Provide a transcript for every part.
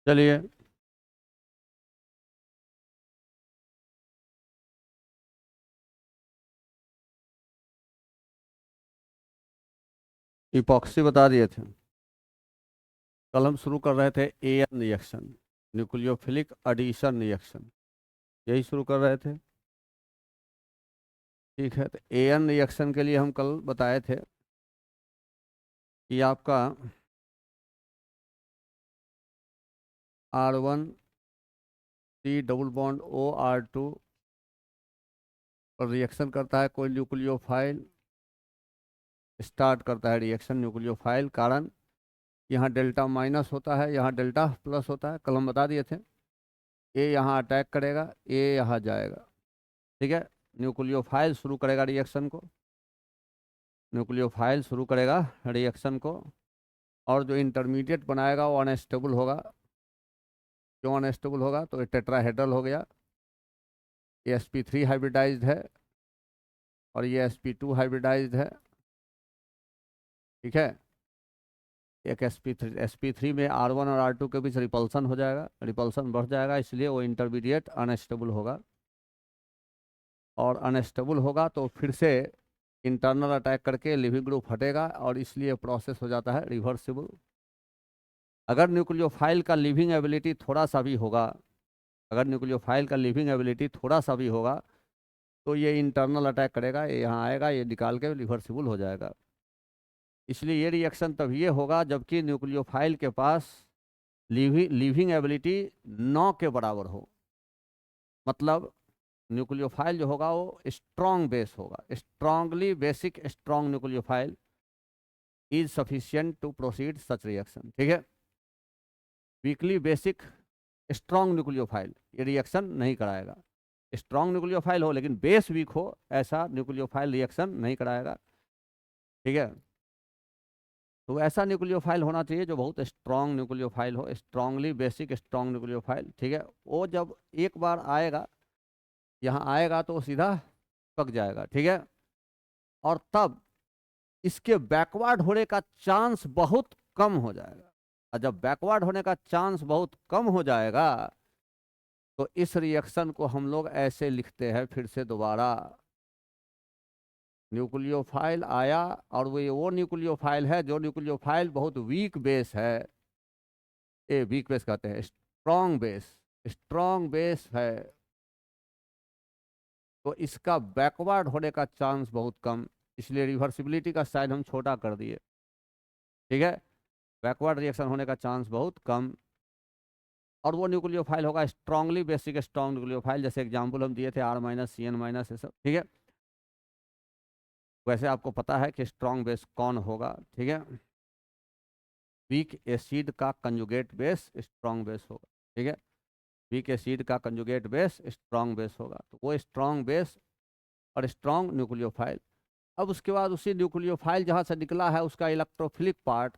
चलिए, इपॉक्सी बता दिए थे। कल हम शुरू कर रहे थे AN reaction, nucleophilic addition reaction, यही शुरू कर रहे थे। ठीक है, तो एन रिएक्शन के लिए हम कल बताए थे कि आपका R1 C double bond OR2 पर रिएक्शन करता है कोई न्यूक्लियोफाइल, स्टार्ट करता है रिएक्शन न्यूक्लियोफाइल, कारण यहाँ डेल्टा माइनस होता है, यहाँ डेल्टा प्लस होता है। कल हम बता दिए थे ए यहाँ अटैक करेगा, ए यहाँ जाएगा। ठीक है, न्यूक्लियोफाइल शुरू करेगा रिएक्शन को, न्यूक्लियोफाइल शुरू करेगा रिएक्शन को, और जो इंटरमीडिएट बनाएगा वो अनस्टेबल होगा। क्यों अनस्टेबल होगा? तो ये टेट्राहेड्रल हो गया, ये sp3 हाइब्रिडाइज्ड है और ये sp2 हाइब्रिडाइज्ड है। ठीक है, एक sp3 में R1 और R2 के बीच रिपल्सन हो जाएगा, रिपल्सन बढ़ जाएगा, इसलिए वो इंटरमीडिएट अनस्टेबल होगा। और अनस्टेबल होगा तो फिर से इंटरनल अटैक करके लिविंग ग्रुप हटेगा, और इसलिए प्रोसेस हो जाता है रिवर्सिबल। अगर न्यूक्लियोफाइल का लिविंग एबिलिटी थोड़ा सा भी होगा, अगर न्यूक्लियोफाइल का लिविंग एबिलिटी थोड़ा सा भी होगा, तो ये इंटरनल अटैक करेगा, ये यहाँ आएगा, ये निकाल के रिवर्सिबल हो जाएगा। इसलिए ये रिएक्शन तभी ये होगा जबकि न्यूक्लियोफाइल के पास लिविंग एबिलिटी 9 के बराबर हो। मतलब न्यूक्लियोफाइल जो होगा वो स्ट्रॉन्ग बेस होगा, strongly basic strong nucleophile is sufficient to proceed such reaction. ठीक है, वीकली बेसिक स्ट्रॉन्ग न्यूक्लियोफाइल ये रिएक्शन नहीं कराएगा। स्ट्रॉन्ग न्यूक्लियोफाइल हो लेकिन बेस वीक हो, ऐसा न्यूक्लियोफाइल रिएक्शन नहीं कराएगा। ठीक है, तो ऐसा न्यूक्लियोफाइल होना चाहिए जो बहुत स्ट्रॉन्ग न्यूक्लियोफाइल हो, स्ट्रॉन्गली बेसिक स्ट्रॉन्ग न्यूक्लियोफाइल। ठीक है, वो जब एक बार आएगा, यहाँ आएगा तो सीधा पक जाएगा। ठीक है, और तब इसके बैकवर्ड होने का चांस बहुत कम हो जाएगा, और जब बैकवर्ड होने का चांस बहुत कम हो जाएगा तो इस रिएक्शन को हम लोग ऐसे लिखते हैं, फिर से दोबारा, न्यूक्लियोफाइल आया और वो न्यूक्लियोफाइल है जो न्यूक्लियोफाइल बहुत वीक बेस है, ये वीक बेस कहते हैं, स्ट्रॉन्ग बेस, स्ट्रॉन्ग बेस है, तो इसका बैकवर्ड होने का चांस बहुत कम, इसलिए रिवर्सिबिलिटी का साइन हम छोटा कर दिए। ठीक है, बैकवर्ड रिएक्शन होने का चांस बहुत कम, और वो न्यूक्लियोफाइल होगा स्ट्रांगली बेसिक स्ट्रॉन्ग न्यूक्लियोफाइल, जैसे एग्जांपल हम दिए थे R-CN- ये सब। ठीक है, वैसे आपको पता है कि स्ट्रॉन्ग बेस कौन होगा। ठीक है, वीक एसिड का कंजुगेट बेस स्ट्रॉन्ग बेस होगा। ठीक है, वीक एसिड का कंजुगेट बेस स्ट्रॉन्ग बेस होगा, तो वो स्ट्रॉन्ग बेस और स्ट्रॉन्ग न्यूक्लियोफाइल। अब उसके बाद उसी न्यूक्लियोफाइल जहाँ से निकला है उसका इलेक्ट्रोफिलिक पार्ट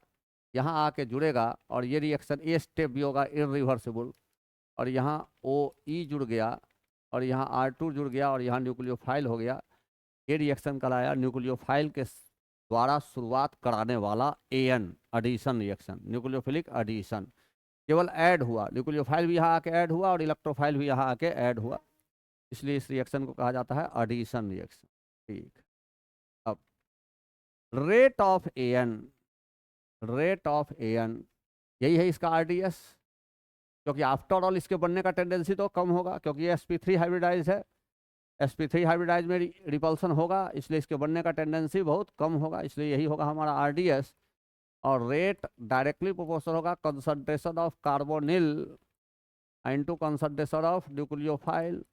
यहाँ आके जुड़ेगा, और ये रिएक्शन ए स्टेप भी होगा इरिवर्सिबल, और यहाँ OE जुड़ गया, और यहाँ R2 जुड़ गया, और यहाँ न्यूक्लियोफाइल हो गया। ये रिएक्शन कराया न्यूक्लियोफाइल के द्वारा शुरुआत कराने वाला AN addition reaction, nucleophilic addition. केवल ऐड हुआ, न्यूक्लियोफाइल भी यहाँ आके ऐड हुआ और इलेक्ट्रोफाइल भी यहाँ आके ऐड हुआ, इसलिए इस रिएक्शन को कहा जाता है एडिशन रिएक्शन। ठीक, अब rate of AN, rate of AN यही है इसका RDS, क्योंकि आफ्टर ऑल इसके बनने का टेंडेंसी तो कम होगा, क्योंकि ये sp3 हाइब्रिडाइज है, sp3 हाइब्रिडाइज में रिपल्सन होगा, इसलिए इसके बनने का टेंडेंसी बहुत कम होगा, इसलिए यही होगा हमारा RDS। और रेट डायरेक्टली प्रोपोर्शनल होगा concentration of carbonyl into concentration of nucleophile.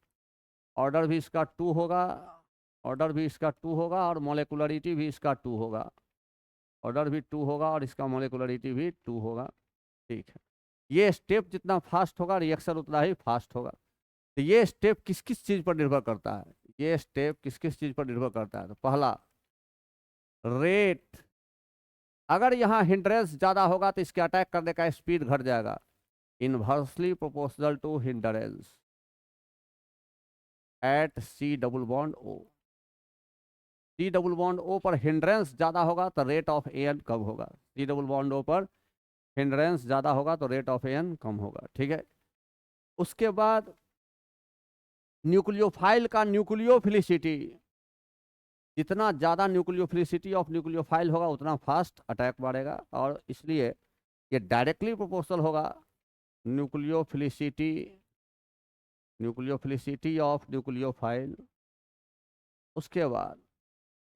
Order भी इसका 2 होगा, ऑर्डर भी इसका 2 होगा, और मोलिकुलरिटी भी इसका 2 होगा, ऑर्डर भी 2 होगा और इसका मोलिकुलरिटी भी 2 होगा। ठीक है, ये स्टेप जितना फास्ट होगा रिएक्शन उतना ही फास्ट होगा। तो ये स्टेप किस किस चीज़ पर निर्भर करता है, ये स्टेप किस किस चीज़ पर निर्भर करता है? तो पहला, रेट, अगर यहाँ हिंड्रेंस ज़्यादा होगा तो इसके अटैक करने का स्पीड घट जाएगा, inversely proportional to hindrance at C double bond O। C double bond O पर हिंड्रेंस ज़्यादा होगा तो रेट ऑफ AN कम होगा, C डबल बॉन्ड O पर हिंड्रेंस ज़्यादा होगा तो रेट ऑफ एन कम होगा, ठीक है। उसके बाद न्यूक्लियोफाइल का न्यूक्लियोफिलिसिटी, जितना ज़्यादा न्यूक्लियोफिलिसिटी ऑफ न्यूक्लियोफाइल होगा उतना फास्ट अटैक बढ़ेगा, और इसलिए ये डायरेक्टली प्रोपोर्शनल होगा न्यूक्लियोफिलिसिटी ऑफ न्यूक्लियोफाइल। उसके बाद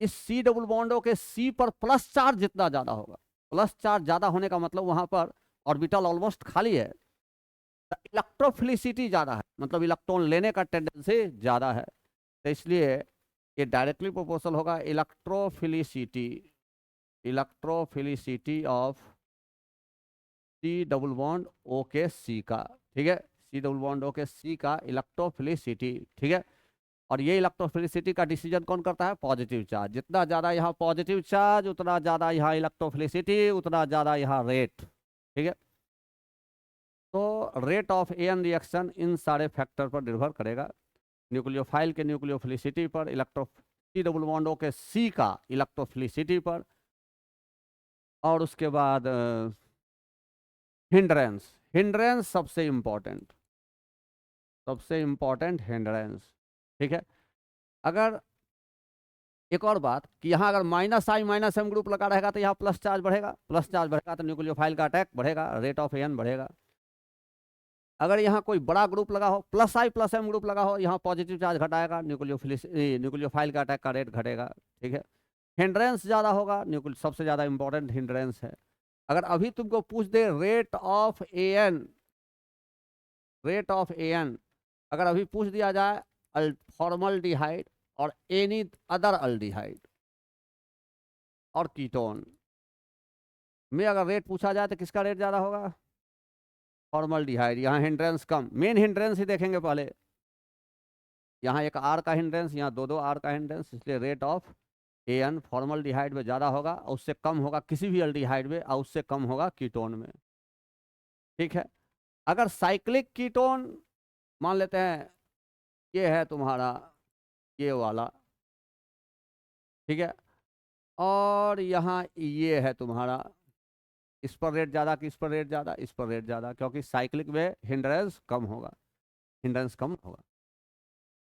इस सी डबल बॉन्डों के सी पर प्लस चार्ज जितना ज़्यादा होगा, प्लस चार्ज ज़्यादा होने का मतलब वहाँ पर ऑर्बिटल ऑलमोस्ट खाली है, इलेक्ट्रोफिलिसिटी ज़्यादा है, मतलब इलेक्ट्रॉन लेने का टेंडेंसी ज़्यादा है, तो इसलिए ये डायरेक्टली प्रोपोर्शनल होगा electrophilicity of C double bond O के सी का, ठीक है। सी डबल बॉन्ड ओ के सी का इलेक्ट्रोफिलिसिटी, ठीक है। और ये इलेक्ट्रोफिलिसिटी का डिसीजन कौन करता है? Positive charge. जितना ज़्यादा यहाँ पॉजिटिव चार्ज उतना ज़्यादा यहाँ इलेक्ट्रोफिलिसिटी, उतना ज़्यादा यहाँ रेट, ठीक है। तो रेट ऑफ एन रिएक्शन इन सारे फैक्टर पर निर्भर करेगा, न्यूक्लियोफाइल के न्यूक्लियोफिलिसिटी पर, सी डबल बॉन्ड ओ के सी का इलेक्ट्रोफिलिसिटी पर, और उसके बाद हिंड्रेंस सबसे इम्पॉर्टेंट हिंड्रेंस, ठीक है। अगर एक और बात कि यहाँ अगर -I-M ग्रुप लगा रहेगा तो यहाँ प्लस चार्ज बढ़ेगा तो न्यूक्लियोफाइल का अटैक बढ़ेगा, रेट ऑफ एन बढ़ेगा। अगर यहाँ कोई बड़ा ग्रुप लगा हो, +I+M ग्रुप लगा हो, यहाँ पॉजिटिव चार्ज घटाएगा, न्यूक्लियोफाइल का अटैक का रेट घटेगा, ठीक है। हिंड्रेंस ज़्यादा होगा, सबसे ज़्यादा इंपॉर्टेंट हिंड्रेंस है। अगर अभी तुमको पूछ दे रेट ऑफ एन, अगर अभी पूछ दिया जाए फॉर्मल्डिहाइड और एनी अदर अल्डिहाइड और कीटोन में अगर रेट पूछा जाए तो किसका रेट ज़्यादा होगा? फॉर्मल्डिहाइड। यहाँ हिंड्रेंस कम, मेन हिंड्रेंस ही देखेंगे पहले। यहाँ एक आर का हिंड्रेंस, यहाँ दो आर का हिंड्रेंस, इसलिए रेट ऑफ एन फॉर्मल्डिहाइड में ज़्यादा होगा और उससे कम होगा किसी भी अल्डिहाइड में, और उससे कम होगा कीटोन में, ठीक है। अगर साइक्लिक कीटोन मान लेते हैं ये है तुम्हारा ये वाला, ठीक है, और यहाँ ये है तुम्हारा, इस पर रेट ज़्यादा कि इस पर रेट ज़्यादा? इस पर रेट ज़्यादा, क्योंकि साइक्लिक में हिंड्रेंस कम होगा,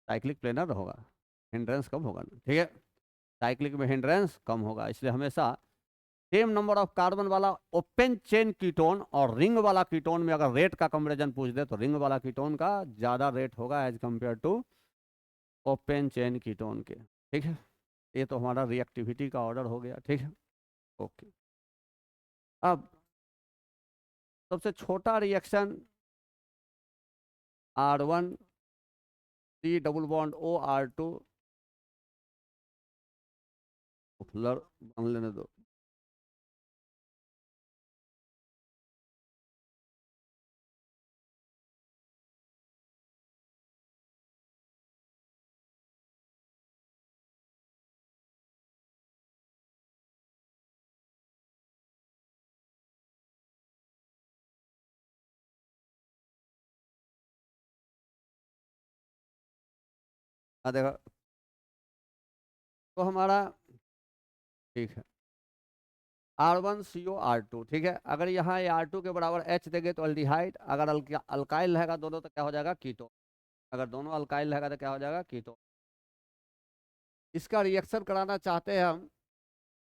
साइक्लिक प्लेनर होगा, हिंड्रेंस कम होगा, ठीक है। साइक्लिक में हिंड्रेंस कम होगा, इसलिए हमेशा सेम नंबर ऑफ कार्बन वाला ओपन चेन कीटोन और रिंग वाला कीटोन में अगर रेट का कंपैरिजन पूछ दे तो रिंग वाला कीटोन का ज़्यादा रेट होगा as compare to open chain ketone के, ठीक है। ये तो हमारा रिएक्टिविटी का ऑर्डर हो गया, ठीक है, ओके। अब सबसे छोटा reaction R1 C double bond OR2 बन लेने दो। देखो तो हमारा ठीक है R1CO R2, ठीक है। अगर यहाँ R2 के बराबर H देंगे तो अल्डिहाइड, अगर अल्काइल रहेगा दोनों तो क्या हो जाएगा? कीटोन। अगर दोनों अल्काइल रहेगा तो क्या हो जाएगा? कीटोन। इसका रिएक्शन कराना चाहते हैं हम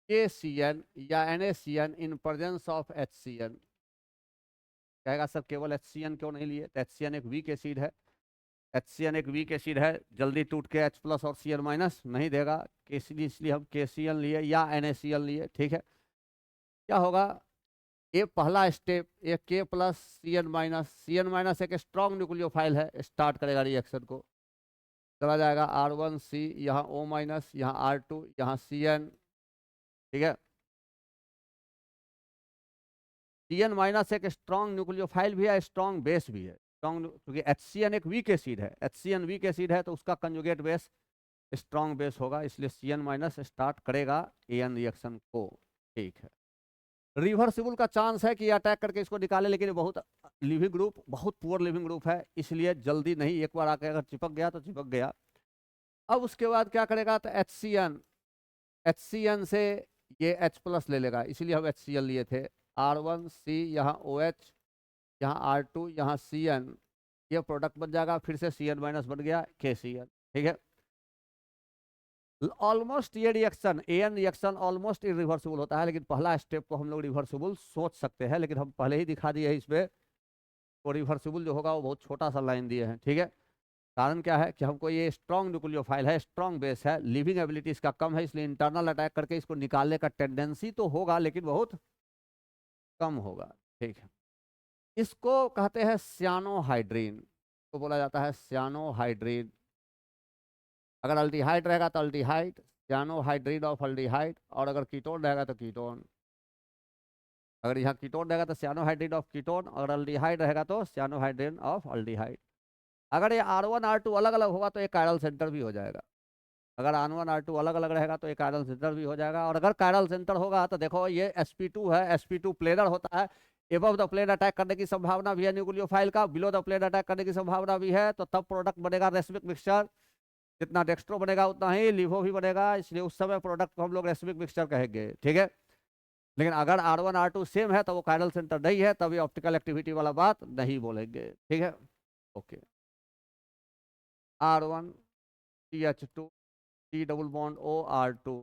KCN या NaCN in presence of HCN। कहेगा सर केवल HCN क्यों नहीं लिए? तो HCN एक वीक एसिड है, जल्दी टूट के H+ और Cn- नहीं देगा, इसलिए हम KCN लिए या NaCN लिए, ठीक है। क्या होगा? ये पहला स्टेप, ये K+Cn-, एक स्ट्रॉन्ग न्यूक्लियोफाइल है, स्टार्ट करेगा रिएक्शन को, चला जाएगा R1C, यहाँ O-, यहाँ R2, यहाँ Cn, ठीक है। Cn- एक स्ट्रॉन्ग न्यूक्लियोफाइल भी है, स्ट्रॉन्ग बेस भी है, क्योंकि HCN एक वीक एसिड है, तो उसका कंजुगेट बेस स्ट्रॉन्ग बेस होगा, इसलिए Cn- स्टार्ट करेगा एन रिएक्शन को, ठीक है। रिवर्सिबल का चांस है कि अटैक करके इसको निकाले, लेकिन ये बहुत लिविंग ग्रुप, बहुत पुअर लिविंग ग्रुप है, इसलिए जल्दी नहीं, एक बार आके अगर चिपक गया तो चिपक गया। अब उसके बाद क्या करेगा? तो HCN से ये H+ ले लेगा, इसीलिए हम HCl लिए थे। R1C, यहाँ OH, यहाँ R2, यहाँ CN, ये प्रोडक्ट बन जाएगा, फिर से CN माइनस बन गया KCN। ठीक है, ऑलमोस्ट ये reaction AN reaction almost irreversible होता है, लेकिन पहला स्टेप को हम लोग रिवर्सिबल सोच सकते हैं, लेकिन हम पहले ही दिखा दिए है इसमें, तो रिवर्सिबल जो होगा वो बहुत छोटा सा लाइन दिए हैं। ठीक है, कारण क्या है कि हमको ये स्ट्रॉन्ग न्यूक्लियोफाइल है, स्ट्रॉन्ग बेस है, लिविंग एबिलिटी इसका कम है, इसलिए इंटरनल अटैक करके इसको निकालने का टेंडेंसी तो होगा लेकिन बहुत कम होगा। ठीक है, इसको कहते हैं सियानोहाइड्रीन, तो बोला जाता है सियानोहाइड्रीन। अगर अल्डिहाइड रहेगा तो अल्डिहाइड, सियानोहाइड्रीन ऑफ अल्डिहाइड, और अगर कीटोन रहेगा तो कीटोन। अगर यहाँ कीटोन रहेगा तो सियानोहाइड्रीन ऑफ कीटोन, और अल्डिहाइड रहेगा तो सियानोहाइड्रीन ऑफ अल्डिहाइड। अगर ये R1 R2 अलग अलग होगा तो एक कायरल सेंटर भी हो जाएगा। अगर R1 R2 अलग अलग रहेगा तो एक कायरल सेंटर भी हो जाएगा। और अगर कायरल सेंटर होगा तो देखो ये sp2 है, sp2 प्लेनर होता है, एबव द प्लेन अटैक करने की संभावना भी है न्यूक्लियोफाइल का, बिलो द प्लेन अटैक करने की संभावना भी है, तो तब प्रोडक्ट बनेगा रेसिमिक मिक्सचर। जितना डेक्स्ट्रो बनेगा उतना ही लिवो भी बनेगा, इसलिए उस समय प्रोडक्ट को हम लोग रेसिमिक मिक्सचर कहेंगे। ठीक है, लेकिन अगर R1 R2 सेम है तो वो कायरल सेंटर नहीं है, तभी ऑप्टिकल एक्टिविटी वाला बात नहीं बोलेंगे। ठीक है, okay. R1 CH2 C double bond O R2।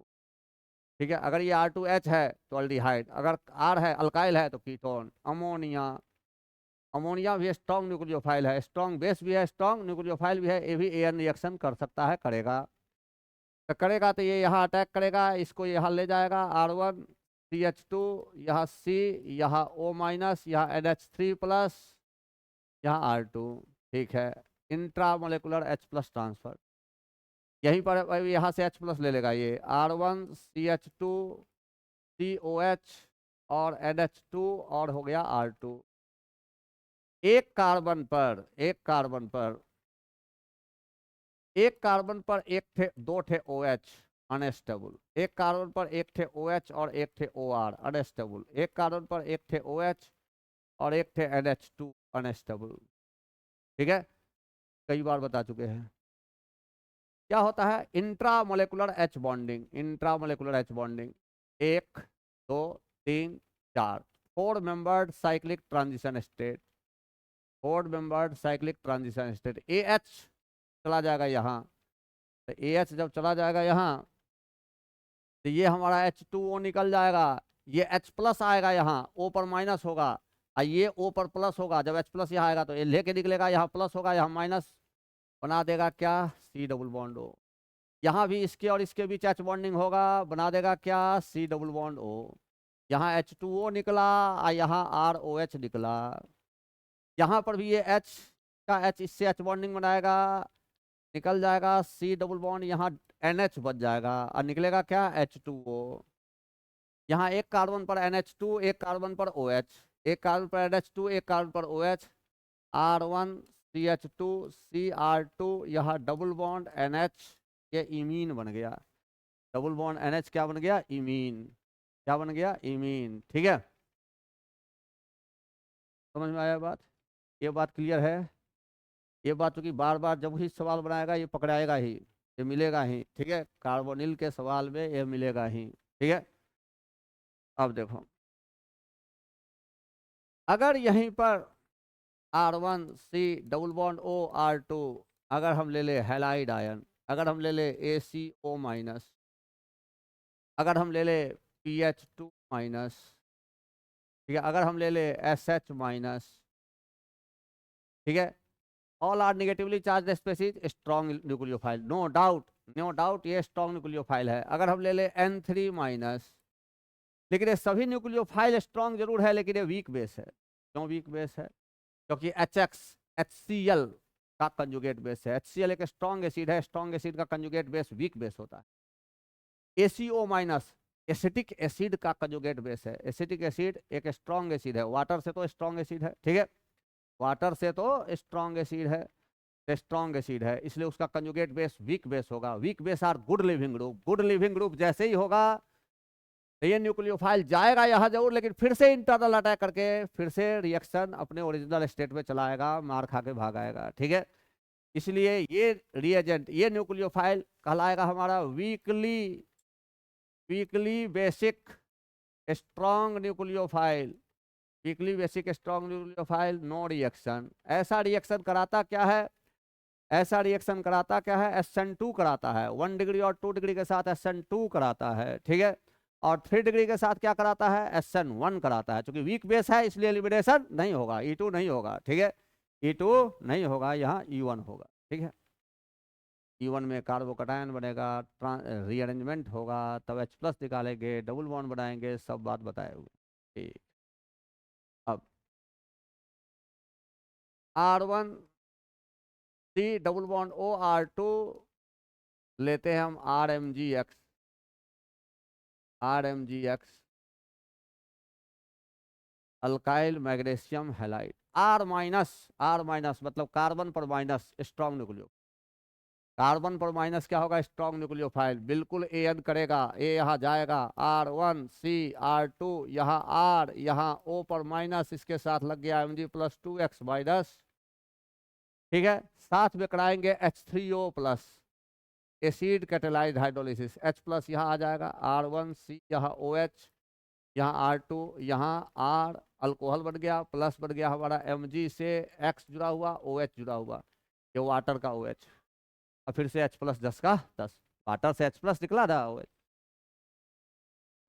ठीक है, अगर ये R2H है तो अल्डिहाइड, अगर R है अल्काइल है तो कीटोन। अमोनिया, अमोनिया भी स्ट्रॉन्ग न्यूक्लियोफाइल है, स्ट्रॉन्ग बेस भी है, स्ट्रॉन्ग न्यूक्लियोफाइल भी है, ये भी AN रिएक्शन कर सकता है, करेगा। तो करेगा तो ये यहाँ अटैक करेगा, इसको यहाँ ले जाएगा, R1 CH2, यहाँ C, यहाँ O माइनस, यहाँ NH3 प्लस, यहाँ R2। ठीक है, इंट्रामोलेकुलर H+ ट्रांसफर, यहीं पर यहाँ से H+ ले लेगा, ये R1 CH2 COH और NH2 और हो गया R2। एक कार्बन पर एक थे दो थे OH अनस्टेबल, एक कार्बन पर एक थे OH और एक थे OR अनस्टेबल, एक कार्बन पर एक थे OH और एक थे NH2 अनस्टेबल। ठीक है, कई बार बता चुके हैं। क्या होता है intramolecular H bonding, intramolecular H bonding, 1 2 3 4, 4 membered cyclic transition state, 4 membered cyclic transition state. AH चला जाएगा यहाँ, तो AH जब चला जाएगा यहाँ तो ये हमारा H2O निकल जाएगा, ये H+ आएगा, यहाँ O पर माइनस होगा और ये O पर प्लस होगा। जब H+ यहाँ आएगा तो ये लेके निकलेगा, यहाँ प्लस होगा, यहाँ माइनस, बना देगा क्या C डबल बॉन्ड O। यहाँ भी इसके और इसके बीच H बॉन्डिंग होगा, बना देगा क्या C डबल बॉन्ड O। यहाँ H2O निकला और यहाँ ROH निकला, यहाँ पर भी ये H का H इससे H बॉन्डिंग बनाएगा, निकल जाएगा C डबल बॉन्ड, यहाँ NH बच जाएगा और निकलेगा क्या H2O। यहाँ एक कार्बन पर NH2, एक कार्बन पर OH, एक कार्बन पर NH2, एक कार्बन पर OH, R1 CH2 CR2, यहाँ डबल बॉन्ड NH, ये इमीन बन गया, डबल बॉन्ड NH क्या बन गया इमीन, क्या बन गया इमीन। ठीक है, समझ में आया बात, ये बात क्लियर है। ये बात चूंकि बार बार जब ही सवाल बनाएगा ये पकड़ाएगा ही, ये मिलेगा ही। ठीक है, कार्बोनिल के सवाल में ये मिलेगा ही। ठीक है, अब देखो अगर यहीं पर R1 C double bond O R2, अगर हम ले ले हैलाइड आयन, अगर हम ले ले ACO माइनस, अगर हम ले ले PH2 माइनस, ठीक है, अगर हम ले ले SH माइनस, ठीक है, all are negatively charge species, strong nucleophile, no doubt, no doubt ये स्ट्रॉन्ग न्यूक्लियोफाइल है। अगर हम ले ले N3 माइनस, लेकिन ये सभी न्यूक्लियोफाइल स्ट्रॉन्ग जरूर है लेकिन ये वीक बेस है। क्यों वीक बेस है? क्योंकि HCl का कंजुगेट बेस है। HCl एक स्ट्रॉन्ग एसिड है, स्ट्रॉन्ग एसिड का कंजुगेट बेस वीक बेस होता है। ACO माइनस एसिटिक एसिड का कंजुगेट बेस है। एसिटिक एसिड एक स्ट्रॉन्ग एसिड है, वाटर से तो स्ट्रॉन्ग एसिड है। ठीक है, वाटर से तो स्ट्रॉन्ग एसिड है, स्ट्रॉन्ग एसिड है, इसलिए उसका कंजुगेट बेस वीक बेस होगा। Weak base are good leaving group, good leaving group जैसे ही होगा तो ये न्यूक्लियोफाइल जाएगा यहाँ जरूर, लेकिन फिर से इंटरनल अटैक करके फिर से रिएक्शन अपने ओरिजिनल स्टेट में चलाएगा, मार खा के भागाएगा। ठीक है, इसलिए ये रिएजेंट, ये न्यूक्लियोफाइल कहलाएगा हमारा weakly basic strong nucleophile. Weakly basic strong nucleophile, no reaction. ऐसा रिएक्शन कराता क्या है, ऐसा रिएक्शन कराता क्या है, SN2 कराता है। 1 डिग्री और 2 डिग्री के साथ SN2 कराता है, ठीक है। और 3 डिग्री के साथ क्या कराता है, SN1 कराता है। क्योंकि वीक बेस है इसलिए एलिमिनेशन नहीं होगा, E2 नहीं होगा, ठीक है। E2 नहीं होगा, यहाँ E1 होगा, ठीक है। E1 में कार्बोकटायन बनेगा, रीअरेंजमेंट होगा, तब H+ निकालेंगे, डबल बॉन्ड बनाएंगे, सब बात बताए हुए, ठीक। अब R1 C double bond O R2 लेते हैं हम RMgX alkyl magnesium halide. R minus मतलब कार्बन पर माइनस स्ट्रॉन्ग न्यूक्लियो, कार्बन पर माइनस क्या होगा, स्ट्रॉन्ग न्यूक्लियोफाइल, बिल्कुल AN करेगा, A यहाँ जाएगा, R1 C R2 यहाँ R, यहाँ O पर माइनस, इसके साथ लग गया Mg+2x माइनस, ठीक है। साथ में कराएंगे H3O+, acid catalyse hydrolysis, H+ यहाँ आ जाएगा, R1 C यहाँ OH, यहाँ R2 यहाँ R, अल्कोहल बन गया, प्लस बन गया हमारा Mg से X जुड़ा हुआ, OH जुड़ा हुआ, ये वाटर का OH, और फिर से H+ 10 का 10, वाटर से H+ निकला था OH।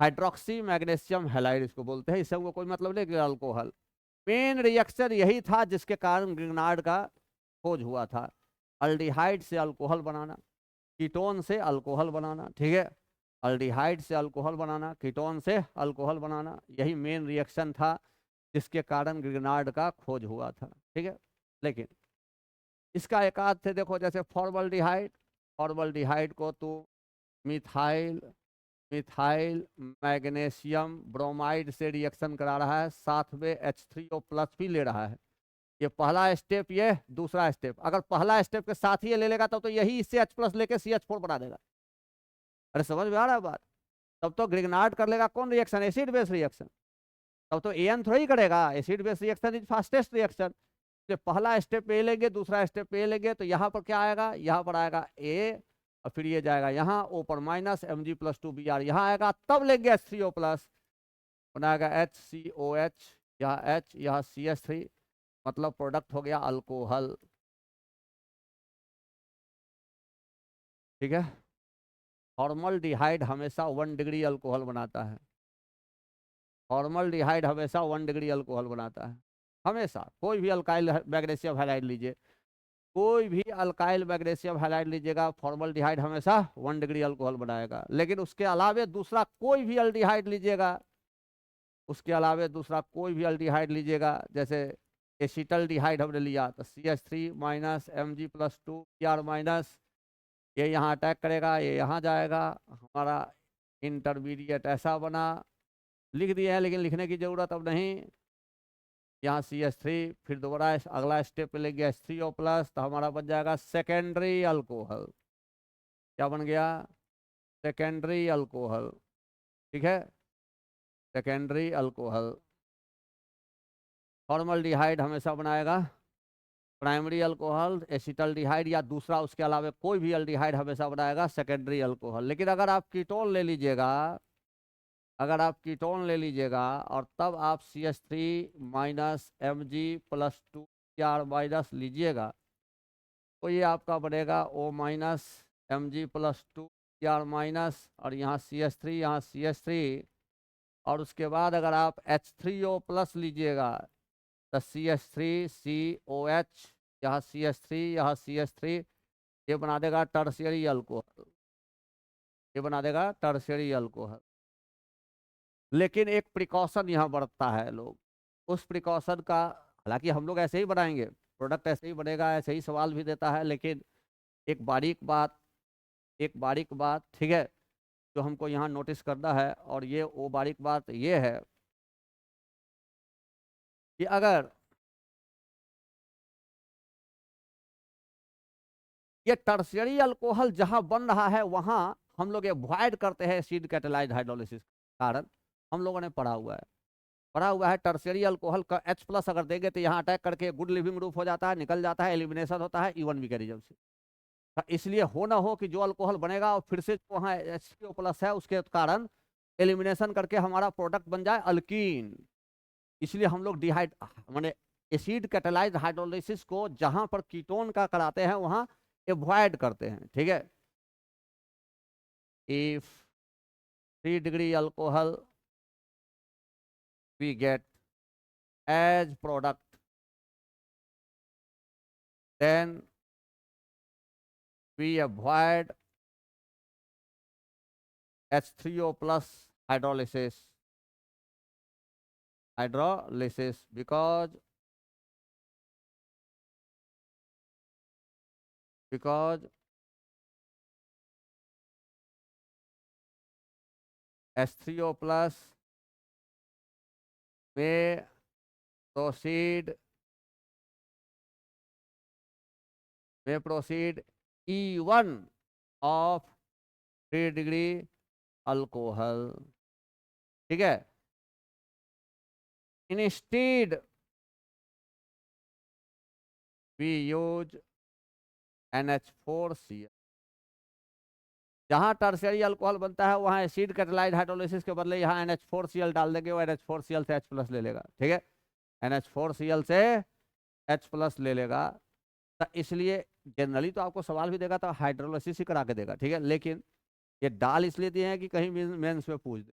हाइड्रोक्सी मैग्नीशियम हैलाइड इसको बोलते हैं, इससे हमको कोई मतलब नहीं कि अल्कोहल। मेन रिएक्शन यही था जिसके कारण ग्रिग्नार्ड का खोज हुआ था, अल्डिहाइड से अल्कोहल बनाना, कीटोन से अल्कोहल बनाना, ठीक है। अल्डिहाइड से अल्कोहल बनाना, कीटोन से अल्कोहल बनाना, यही मेन रिएक्शन था जिसके कारण ग्रिग्नार्ड का खोज हुआ था, ठीक है। लेकिन इसका एक आध थे, देखो जैसे फॉर्मल्डिहाइड, फॉर्मल्डिहाइड को तो मिथाइल मिथाइल मैग्नीशियम ब्रोमाइड से रिएक्शन करा रहा है, साथ में H3O+ भी ले रहा है। ये पहला स्टेप, ये दूसरा स्टेप। अगर पहला स्टेप के साथ ही ये ले लेगा तब तो यही इससे H+ लेके CH4 बना देगा। अरे समझ में आ रहा है बात? तब तो ग्रिग्नार्ड कर लेगा कौन रिएक्शन, एसिड बेस रिएक्शन, तब तो AN थोड़ा ही करेगा, acid base reaction is fastest reaction. तो पहला स्टेप पे लेंगे, दूसरा स्टेप पे लेंगे, तो यहाँ पर क्या आएगा, यहाँ पर आएगा A, और फिर ये जाएगा यहाँ O पर माइनस, Mg+2Br यहाँ आएगा, तब लेंगे H3O+, बनाएगा HCOH, यहाँ H यहाँ CH3, मतलब प्रोडक्ट हो गया अल्कोहल, ठीक है। फॉर्मल्डिहाइड हमेशा 1 डिग्री अल्कोहल बनाता है, फॉर्मल्डिहाइड हमेशा 1 डिग्री अल्कोहल बनाता है, हमेशा। कोई भी अल्काइल मैग्नीशियम हैलाइड लीजिए, कोई भी अल्काइल मैग्नीशियम हैलाइड लीजिएगा, फॉर्मल्डिहाइड हमेशा 1 डिग्री अल्कोहल बनाएगा। लेकिन उसके अलावे दूसरा कोई भी अल्डिहाइड लीजिएगा, उसके अलावे दूसरा कोई भी अल्डिहाइड लीजिएगा, जैसे एसिटल्डिहाइड हमने लिया तो CH3 माइनस Mg+2Br माइनस, ये यहाँ अटैक करेगा, ये यहाँ जाएगा, हमारा इंटरमीडिएट ऐसा बना, लिख दिए हैं लेकिन लिखने की जरूरत अब नहीं। यहाँ CH3, फिर दोबारा अगला स्टेप पे लेंगे H3O+, तो हमारा बन जाएगा सेकेंडरी अल्कोहल। क्या बन गया, सेकेंडरी अल्कोहल, ठीक है, सेकेंडरी अल्कोहल। फॉर्मल्डिहाइड हमेशा बनाएगा प्राइमरी अल्कोहल, एसिटल्डिहाइड या दूसरा उसके अलावा कोई भी अल्डिहाइड हमेशा बनाएगा सेकेंडरी अल्कोहल। लेकिन अगर आप कीटोन ले लीजिएगा, अगर आप कीटोन ले लीजिएगा और तब आप CH3 माइनस Mg+2Br माइनस लीजिएगा, तो ये आपका बनेगा O माइनस Mg+2Br माइनस, और यहाँ CH3 यहाँ CH3, और उसके बाद अगर आप H3O+ लीजिएगा तो CH3COH, यहाँ CH3 यहाँ CH3, ये बना देगा टर्शियरी अल्कोहल, ये बना देगा टर्शियरी अल्कोहल। लेकिन एक प्रिकॉशन यहाँ बरतता है लोग, उस प्रिकॉशन का, हालांकि हम लोग ऐसे ही बनाएंगे, प्रोडक्ट ऐसे ही बनेगा, ऐसे ही सवाल भी देता है, लेकिन एक बारीक बात, एक बारीक बात, ठीक है, जो हमको यहाँ नोटिस करना है, और ये वो बारीक बात ये है कि अगर ये टर्शियरी अल्कोहल जहां बन रहा है वहां हम लोग अवॉइड करते हैं एसिड कैटेलाइज्ड हाइड्रोलिसिस, कारण हम लोगों ने पढ़ा हुआ है टर्शियरी अल्कोहल का H+ अगर देंगे तो यहाँ अटैक करके गुड लिविंग ग्रुप हो जाता है, निकल जाता है, एलिमिनेशन होता है E1 मैकेनिज्म से। तो इसलिए हो ना हो कि जो अल्कोहल बनेगा और फिर से वहाँ H3O+ है उसके कारण एलिमिनेशन करके हमारा प्रोडक्ट बन जाए अल्कीन, इसलिए हम लोग डिहाइड माने एसिड कैटालाइज्ड हाइड्रोलिसिस को जहां पर कीटोन का कराते हैं वहां एवॉइड करते हैं, ठीक है। If 3 degree alcohol we get as product, then we avoid H3O plus hydrolysis because H3O plus may proceed E1 of 3 degree alcohol, ठीक है। Instead we use NH4Cl। जहां टर्शियरी अल्कोहल बनता है वहां एसिड कैटालाइज्ड हाइड्रोलिसिस के बदले यहाँ NH4Cl डाल देंगे, वो NH4Cl से H+ ले लेगा, ठीक है। NH4Cl से H+ ले लेगा। तो इसलिए जनरली तो आपको सवाल भी देगा तो हाइड्रोलिसिस ही करा के देगा, ठीक है, लेकिन ये डाल इसलिए दिए हैं कि कहीं मेंस में पूछ दे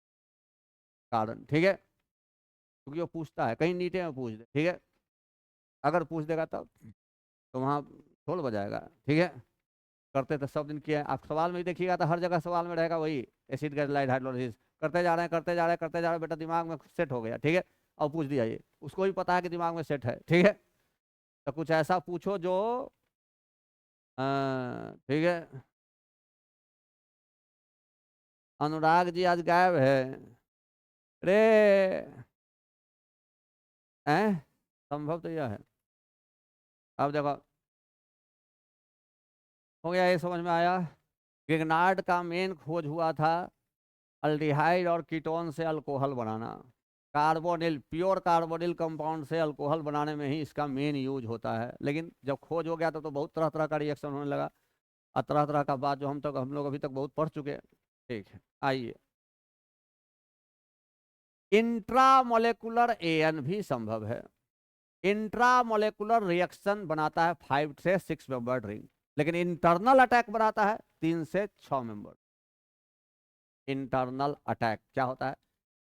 कारण, ठीक है, क्योंकि वो पूछता है कहीं नीटे में पूछ दे, ठीक है। अगर पूछ देगा तो वहाँ ढोल बजाएगा, ठीक है। करते तो सब दिन किया, आप सवाल में ही देखिएगा तो हर जगह सवाल में रहेगा वही एसिड कैटालाइज्ड हाइड्रोलिसिस। करते जा रहे हैं करते जा रहे हैं करते जा रहे हैं, बेटा दिमाग में सेट हो गया, ठीक है। और पूछ दिया, ये उसको भी पता है कि दिमाग में सेट है, ठीक है। तो कुछ ऐसा पूछो जो ठीक है। अनुराग जी आज गायब है रे, हैं संभव तो यह है। अब देखो हो गया, ये समझ में आया। गिगनार्ड का मेन खोज हुआ था अल्डिहाइड और कीटोन से अल्कोहल बनाना। कार्बोनिल, प्योर कार्बोनिल कंपाउंड से अल्कोहल बनाने में ही इसका मेन यूज होता है। लेकिन जब खोज हो गया तो बहुत तरह तरह का रिएक्शन होने लगा, और तरह तरह का बात जो हम लोग अभी तक बहुत पढ़ चुके हैं, ठीक है। आइए, इंट्रामोलेकुलर एन भी संभव है। इंट्रामोलेकुलर रिएक्शन बनाता है 5 से 6 मेंबर्ड रिंग, लेकिन इंटरनल अटैक बनाता है 3 से 6 मेंबर। इंटरनल अटैक क्या होता है?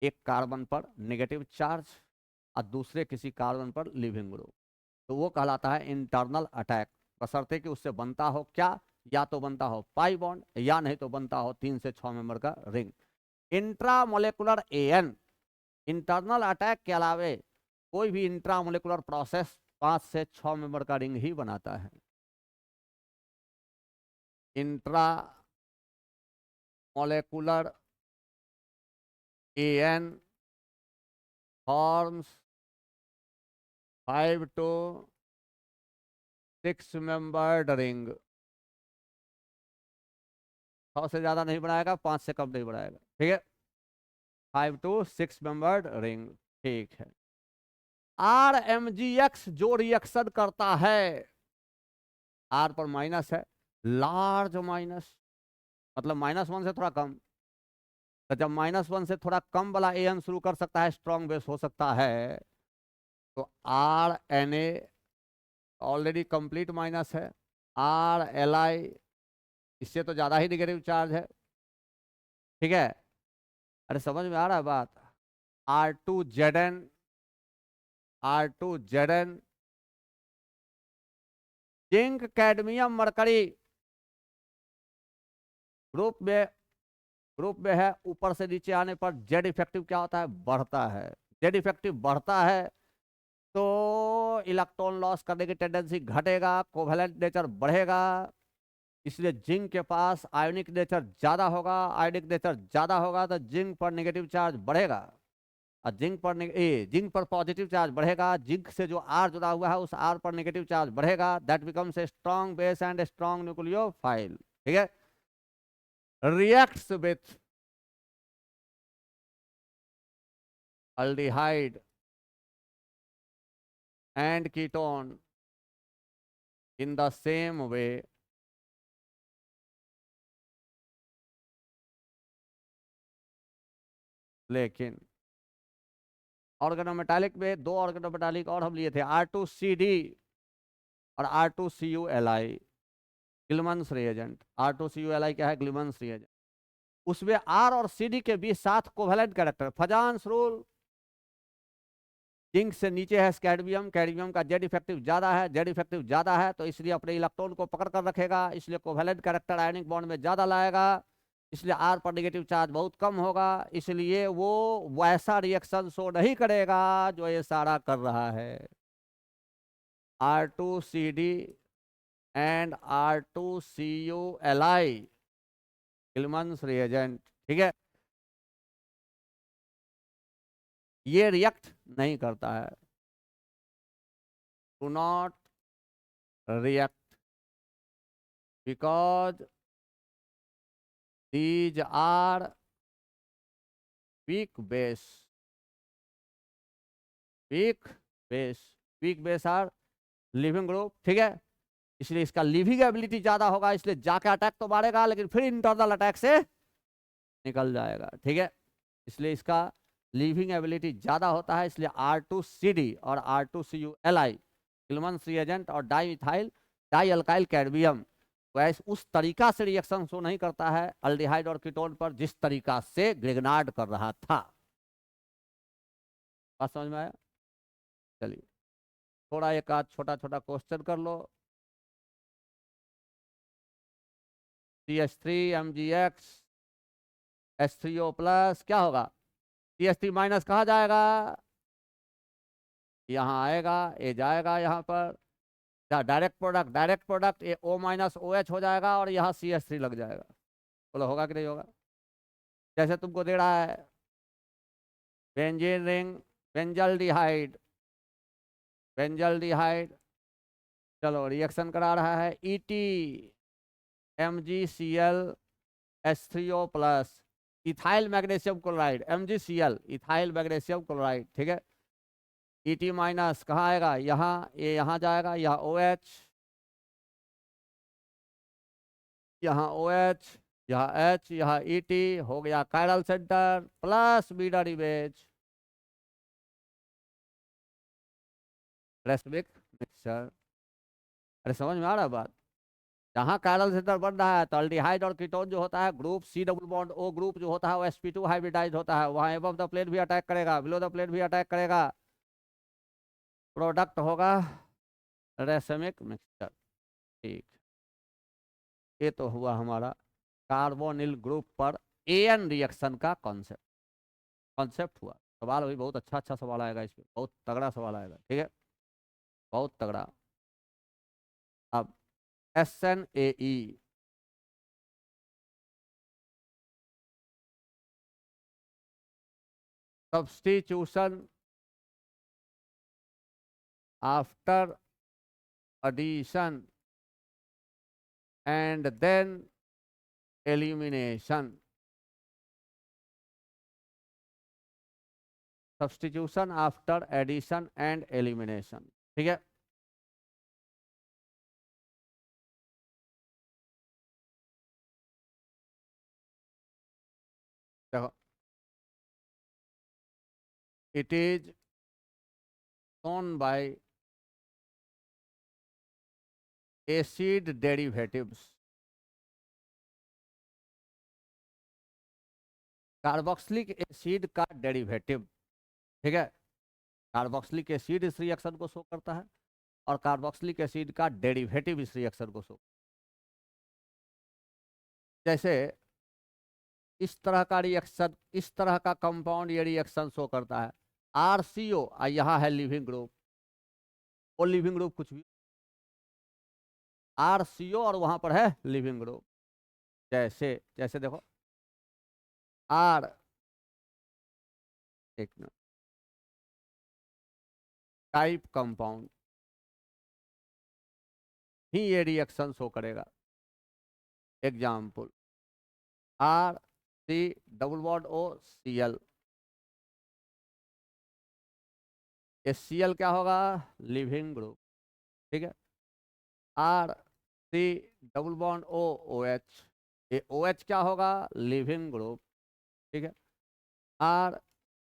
एक कार्बन पर नेगेटिव चार्ज और दूसरे किसी कार्बन पर लिविंग ग्रुप, तो वो कहलाता है इंटरनल अटैक। बशर्ते कि उससे बनता हो क्या, या तो बनता हो पाई बॉन्ड या नहीं तो बनता हो 3 से 6 मेंबर का रिंग। इंट्रामोलेकुलर एन इंटरनल अटैक के अलावे कोई भी इंट्रामोलेकुलर प्रोसेस 5 से 6 मेंबर का रिंग ही बनाता है। Intra molecular AN forms 5 to 6 membered ring। 6 से ज्यादा नहीं बनाएगा, 5 से कम नहीं बनाएगा, ठीक है। 5 to 6 membered ring, ठीक है। RMGX जो रिएक्शन करता है, R पर माइनस है, लार्ज माइनस मतलब -1 से थोड़ा कम। तो जब -1 से थोड़ा कम वाला AN शुरू कर सकता है, स्ट्रॉन्ग बेस हो सकता है, तो RNA ऑलरेडी कंप्लीट माइनस है। RLI इससे तो ज्यादा ही नेगेटिव चार्ज है, ठीक है। अरे समझ में आ रहा है बात? R2ZN zinc cadmium mercury group में है। ऊपर से नीचे आने पर जेड इफेक्टिव क्या होता है? बढ़ता है। जेड इफेक्टिव बढ़ता है तो इलेक्ट्रॉन लॉस करने की टेंडेंसी घटेगा, कोवेलेंट नेचर बढ़ेगा। इसलिए जिंक के पास आयोनिक नेचर ज्यादा होगा। आयोनिक नेचर ज्यादा होगा तो जिंक पर नेगेटिव चार्ज बढ़ेगा, और जिंक पर पॉजिटिव चार्ज बढ़ेगा। जिंक से जो आर जुड़ा हुआ है उस आर पर नेगेटिव चार्ज बढ़ेगा। That becomes a strong base and a strong nucleophile, ठीक है। Reacts with aldehyde and ketone in the same way, लेकिन ऑर्गेनोमेटालिक में 2 ऑर्गेनोमेटालिक और हम लिए थे, R2CD और R2CuLi, ग्लिमन्स रिएजेंट। R2CuLi क्या है? ग्लिमन्स रिएजेंट। उसमें R और CD के बीच 7 कोवेलेंट कैरेक्टर। फजान्स रूल, जिंक से नीचे है कैडमियम, कैडमियम का जेड इफेक्टिव ज्यादा है, जेड इफेक्टिव ज्यादा है तो इसलिए अपने इलेक्ट्रॉन को पकड़ कर रखेगा, इसलिए कोवेलेंट कैरेक्टर आयनिक बॉन्ड में ज्यादा लाएगा, इसलिए आर पर नेगेटिव चार्ज बहुत कम होगा, इसलिए वो वैसा रिएक्शन शो नहीं करेगा जो ये सारा कर रहा है। R2CD एंड R2CuLi, हिल्मन्स रिएजेंट, ठीक है। ये रिएक्ट नहीं करता है, do not react because these are weak base, weak base, weak base are leaving group, ठीक है। इसलिए इसका लिविंग एबिलिटी ज्यादा होगा, इसलिए जाके अटैक तो मारेगा लेकिन फिर इंटरनल अटैक से निकल जाएगा, ठीक है। इसलिए इसका लिविंग एबिलिटी ज्यादा होता है, इसलिए R2CD और R2CuLi, हिल्मन्स रिएजेंट और डाईमिथाइल डाई अल्काइल कैडमियम वैसे उस तरीका से रिएक्शन शो नहीं करता है अल्डिहाइड और कीटोन पर जिस तरीका से ग्रिग्नार्ड कर रहा था। बात समझ में आया? चलिए थोड़ा एक आध छोटा छोटा क्वेश्चन कर लो। CH3 MgX H3O प्लस क्या होगा? CH3 माइनस कहाँ जाएगा? यहाँ आएगा, ये जाएगा यहाँ पर, डायरेक्ट प्रोडक्ट ये O माइनस OH हो जाएगा और यहाँ CH3 लग जाएगा। बोलो होगा कि नहीं होगा? जैसे तुमको दे रहा है बेंजीन रिंग, बेंजल्डिहाइड, बेंजल्डिहाइड, चलो रिएक्शन करा रहा है ET MgCl H3O plus ethyl magnesium chloride, MgCl ethyl magnesium chloride, ठीक है। ET माइनस कहाँ आएगा? यहाँ, ये यहाँ जाएगा, यहाँ OH, यहाँ OH, यहाँ H, यहाँ ET हो गया कायरल सेंटर प्लस बीडर इमेज रेस्मिक मिक्सचर। अरे समझ में आ रहा है बात? जहाँ कायरल सेंटर बन रहा है तो अल्डिहाइड और कीटोन जो होता है group C double bond O group जो होता है वो sp2 हाइब्रिडाइज होता है, वहाँ एबव द प्लेट भी अटैक करेगा, बिलो द प्लेट भी अटैक करेगा, प्रोडक्ट होगा रेसमिक मिक्सचर, ठीक। ये तो हुआ हमारा कार्बोनिल ग्रुप पर AN रिएक्शन का कॉन्सेप्ट हुआ। सवाल अभी बहुत अच्छा अच्छा सवाल आएगा, इसमें बहुत तगड़ा सवाल आएगा, ठीक है, बहुत तगड़ा। अब SNAE, substitution after addition and then elimination, substitution after addition and elimination, ठीक है। देखो it is shown by acid derivatives, carboxylic acid का डेरिवेटिव, ठीक है। कार्बोक्सिलिक एसिड इस रिएक्शन को शो करता है और कार्बोक्सिलिक एसिड का डेरिवेटिव इस रिएक्शन को शो, जैसे इस तरह का रिएक्शन, इस तरह का कंपाउंड ये रिएक्शन शो करता है RCO, यहाँ है लिविंग ग्रुप, वो लिविंग ग्रुप कुछ भी RCO और वहां पर है लिविंग ग्रुप, जैसे जैसे देखो R, एक मिनट, टाइप कंपाउंड ही ये रिएक्शन शो करेगा। Example RC double bond OCl, HCl क्या होगा? लिविंग ग्रुप, ठीक है। RC डबल बॉन्ड OH, ये OH क्या होगा? लिविंग ग्रुप, ठीक है।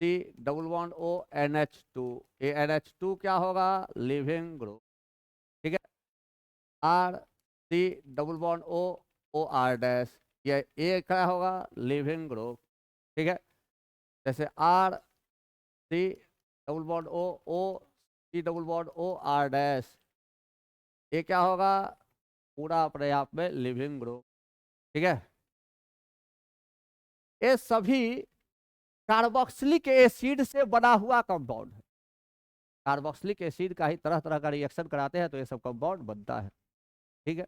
सी डबल बॉन्ड O NH2, ये NH2 क्या होगा, लिविंग ग्रुप। ठीक है, R C double bond O OR dash, ये क्या होगा, लिविंग ग्रुप। ठीक है, जैसे R C double bond O O C double bond OR dash, ये क्या होगा, पूरा अपने आप में लिविंग ग्रुप। ठीक है, ये सभी कार्बोक्सिलिक एसिड से बना हुआ कंपाउंड है। कार्बोक्सिलिक एसिड का ही तरह तरह का रिएक्शन कराते हैं तो ये सब कंपाउंड बनता है। ठीक है,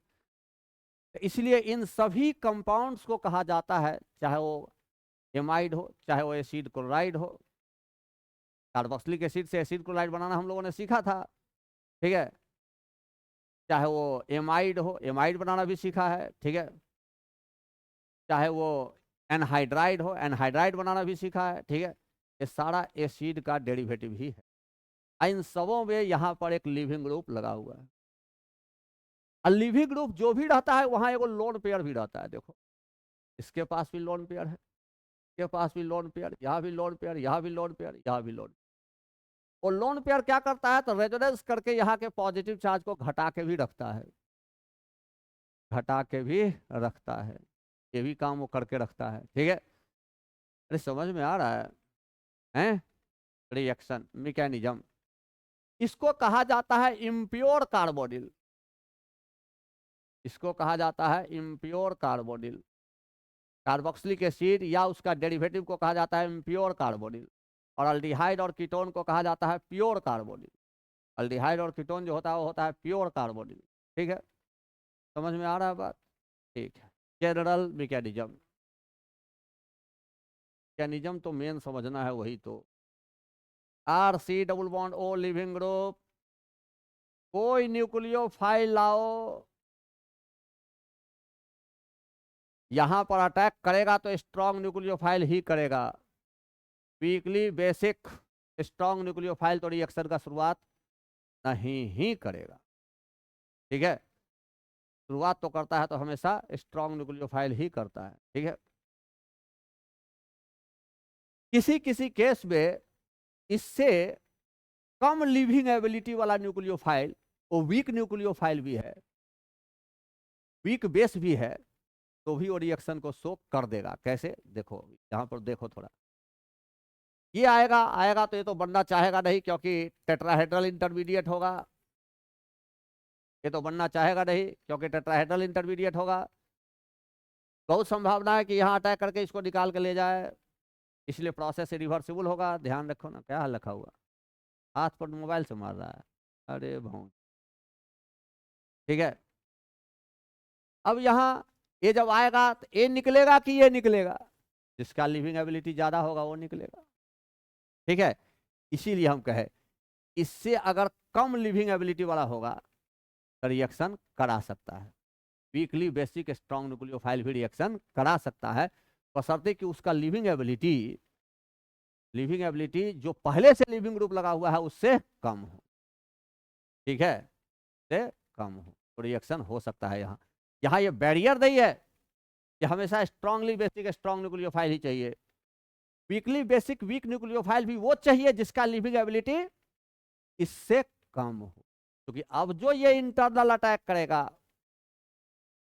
तो इसलिए इन सभी कंपाउंड्स को कहा जाता है, चाहे वो एमाइड हो, चाहे वो एसिड क्लोराइड हो। कार्बोक्सिलिक एसिड से एसिड क्लोराइड बनाना हम लोगों ने सीखा था। ठीक है, चाहे वो एमाइड हो, एमाइड बनाना भी सीखा है। ठीक है, चाहे वो एनहाइड्राइड हो, एनहाइड्राइड बनाना भी सीखा है। ठीक है, ये सारा एसिड का डेरिवेटिव ही है। इन सबों में यहाँ पर एक लिविंग ग्रुप लगा हुआ है। और लिविंग ग्रुप जो भी रहता है वहां एगो लोन पेयर भी रहता है। देखो, इसके पास भी लोन पेयर है, इसके पास भी लोन पेयर, यहाँ भी लोन पेयर, यहाँ भी लोन पेयर, यहाँ भी लोन। और लोन पेयर क्या करता है, तो रेजोनेंस करके यहाँ के पॉजिटिव चार्ज को घटा के भी रखता है, घटा के भी रखता है। ये भी काम वो करके रखता है। ठीक है, अरे समझ में आ रहा है? रिएक्शन मैकेनिज्म, इसको कहा जाता है इम्प्योर कार्बोनिल, इसको कहा जाता है इम्प्योर कार्बोनिल। कार्बोक्सिलिक एसिड या उसका डेरिवेटिव को कहा जाता है इम्प्योर कार्बोनिल, और अल्डिहाइड और कीटोन को कहा जाता है प्योर कार्बोनिल। अल्डिहाइड और कीटोन जो होता है वो होता है प्योर कार्बोनिल। ठीक है, समझ में आ रहा है बात? ठीक है, जनरल मैकेनिज्म, मैकेनिज्म तो मेन समझना है वही तो। R C double bond O leaving group, कोई न्यूक्लियोफाइल लाओ, यहां पर अटैक करेगा तो स्ट्रॉन्ग न्यूक्लियोफाइल ही करेगा। वीकली बेसिक स्ट्रॉन्ग न्यूक्लियोफाइल तो रिएक्शन का शुरुआत नहीं ही करेगा। ठीक है, शुरुआत तो करता है तो हमेशा स्ट्रॉन्ग न्यूक्लियोफाइल ही करता है। ठीक है, किसी किसी केस में इससे कम लिविंग एबिलिटी वाला न्यूक्लियोफाइल, वो वीक न्यूक्लियोफाइल भी है, वीक बेस भी है, तो भी वो रिएक्शन को शो कर देगा। कैसे, देखो यहाँ पर देखो थोड़ा, ये आएगा आएगा तो ये तो बनना चाहेगा नहीं क्योंकि टेट्राहेड्रल इंटरमीडिएट होगा, ये तो बनना चाहेगा नहीं क्योंकि टेट्राहेड्रल इंटरमीडिएट होगा। बहुत संभावना है कि यहाँ अटैक करके इसको निकाल के ले जाए, इसलिए प्रोसेस रिवर्सिबल होगा। ध्यान रखो ना, क्या लिखा हुआ, हाथ पर मोबाइल से मार रहा है, अरे भाई। ठीक है, अब यहाँ ये जब आएगा तो ये निकलेगा कि ये निकलेगा, जिसका लिविंग एबिलिटी ज्यादा होगा वो निकलेगा। ठीक है, इसीलिए हम कहे इससे अगर कम लिविंग एबिलिटी वाला होगा तो रिएक्शन करा सकता है। वीकली बेसिक स्ट्रॉन्ग न्यूक्लियोफाइल भी रिएक्शन करा सकता है, बशर्ते कि उसका लिविंग एबिलिटी जो पहले से लिविंग ग्रुप लगा हुआ है उससे कम हो। ठीक है, से कम हो तो रिएक्शन हो सकता है। यहाँ यहाँ ये बैरियर नहीं है कि हमेशा स्ट्रांगली बेसिक स्ट्रॉन्ग न्यूक्लियोफाइल ही चाहिए। वीकली बेसिक वीक न्यूक्लियोफाइल भी वो चाहिए जिसका लिविंग एबिलिटी इससे कम हो, क्योंकि अब जो ये इंटरनल अटैक करेगा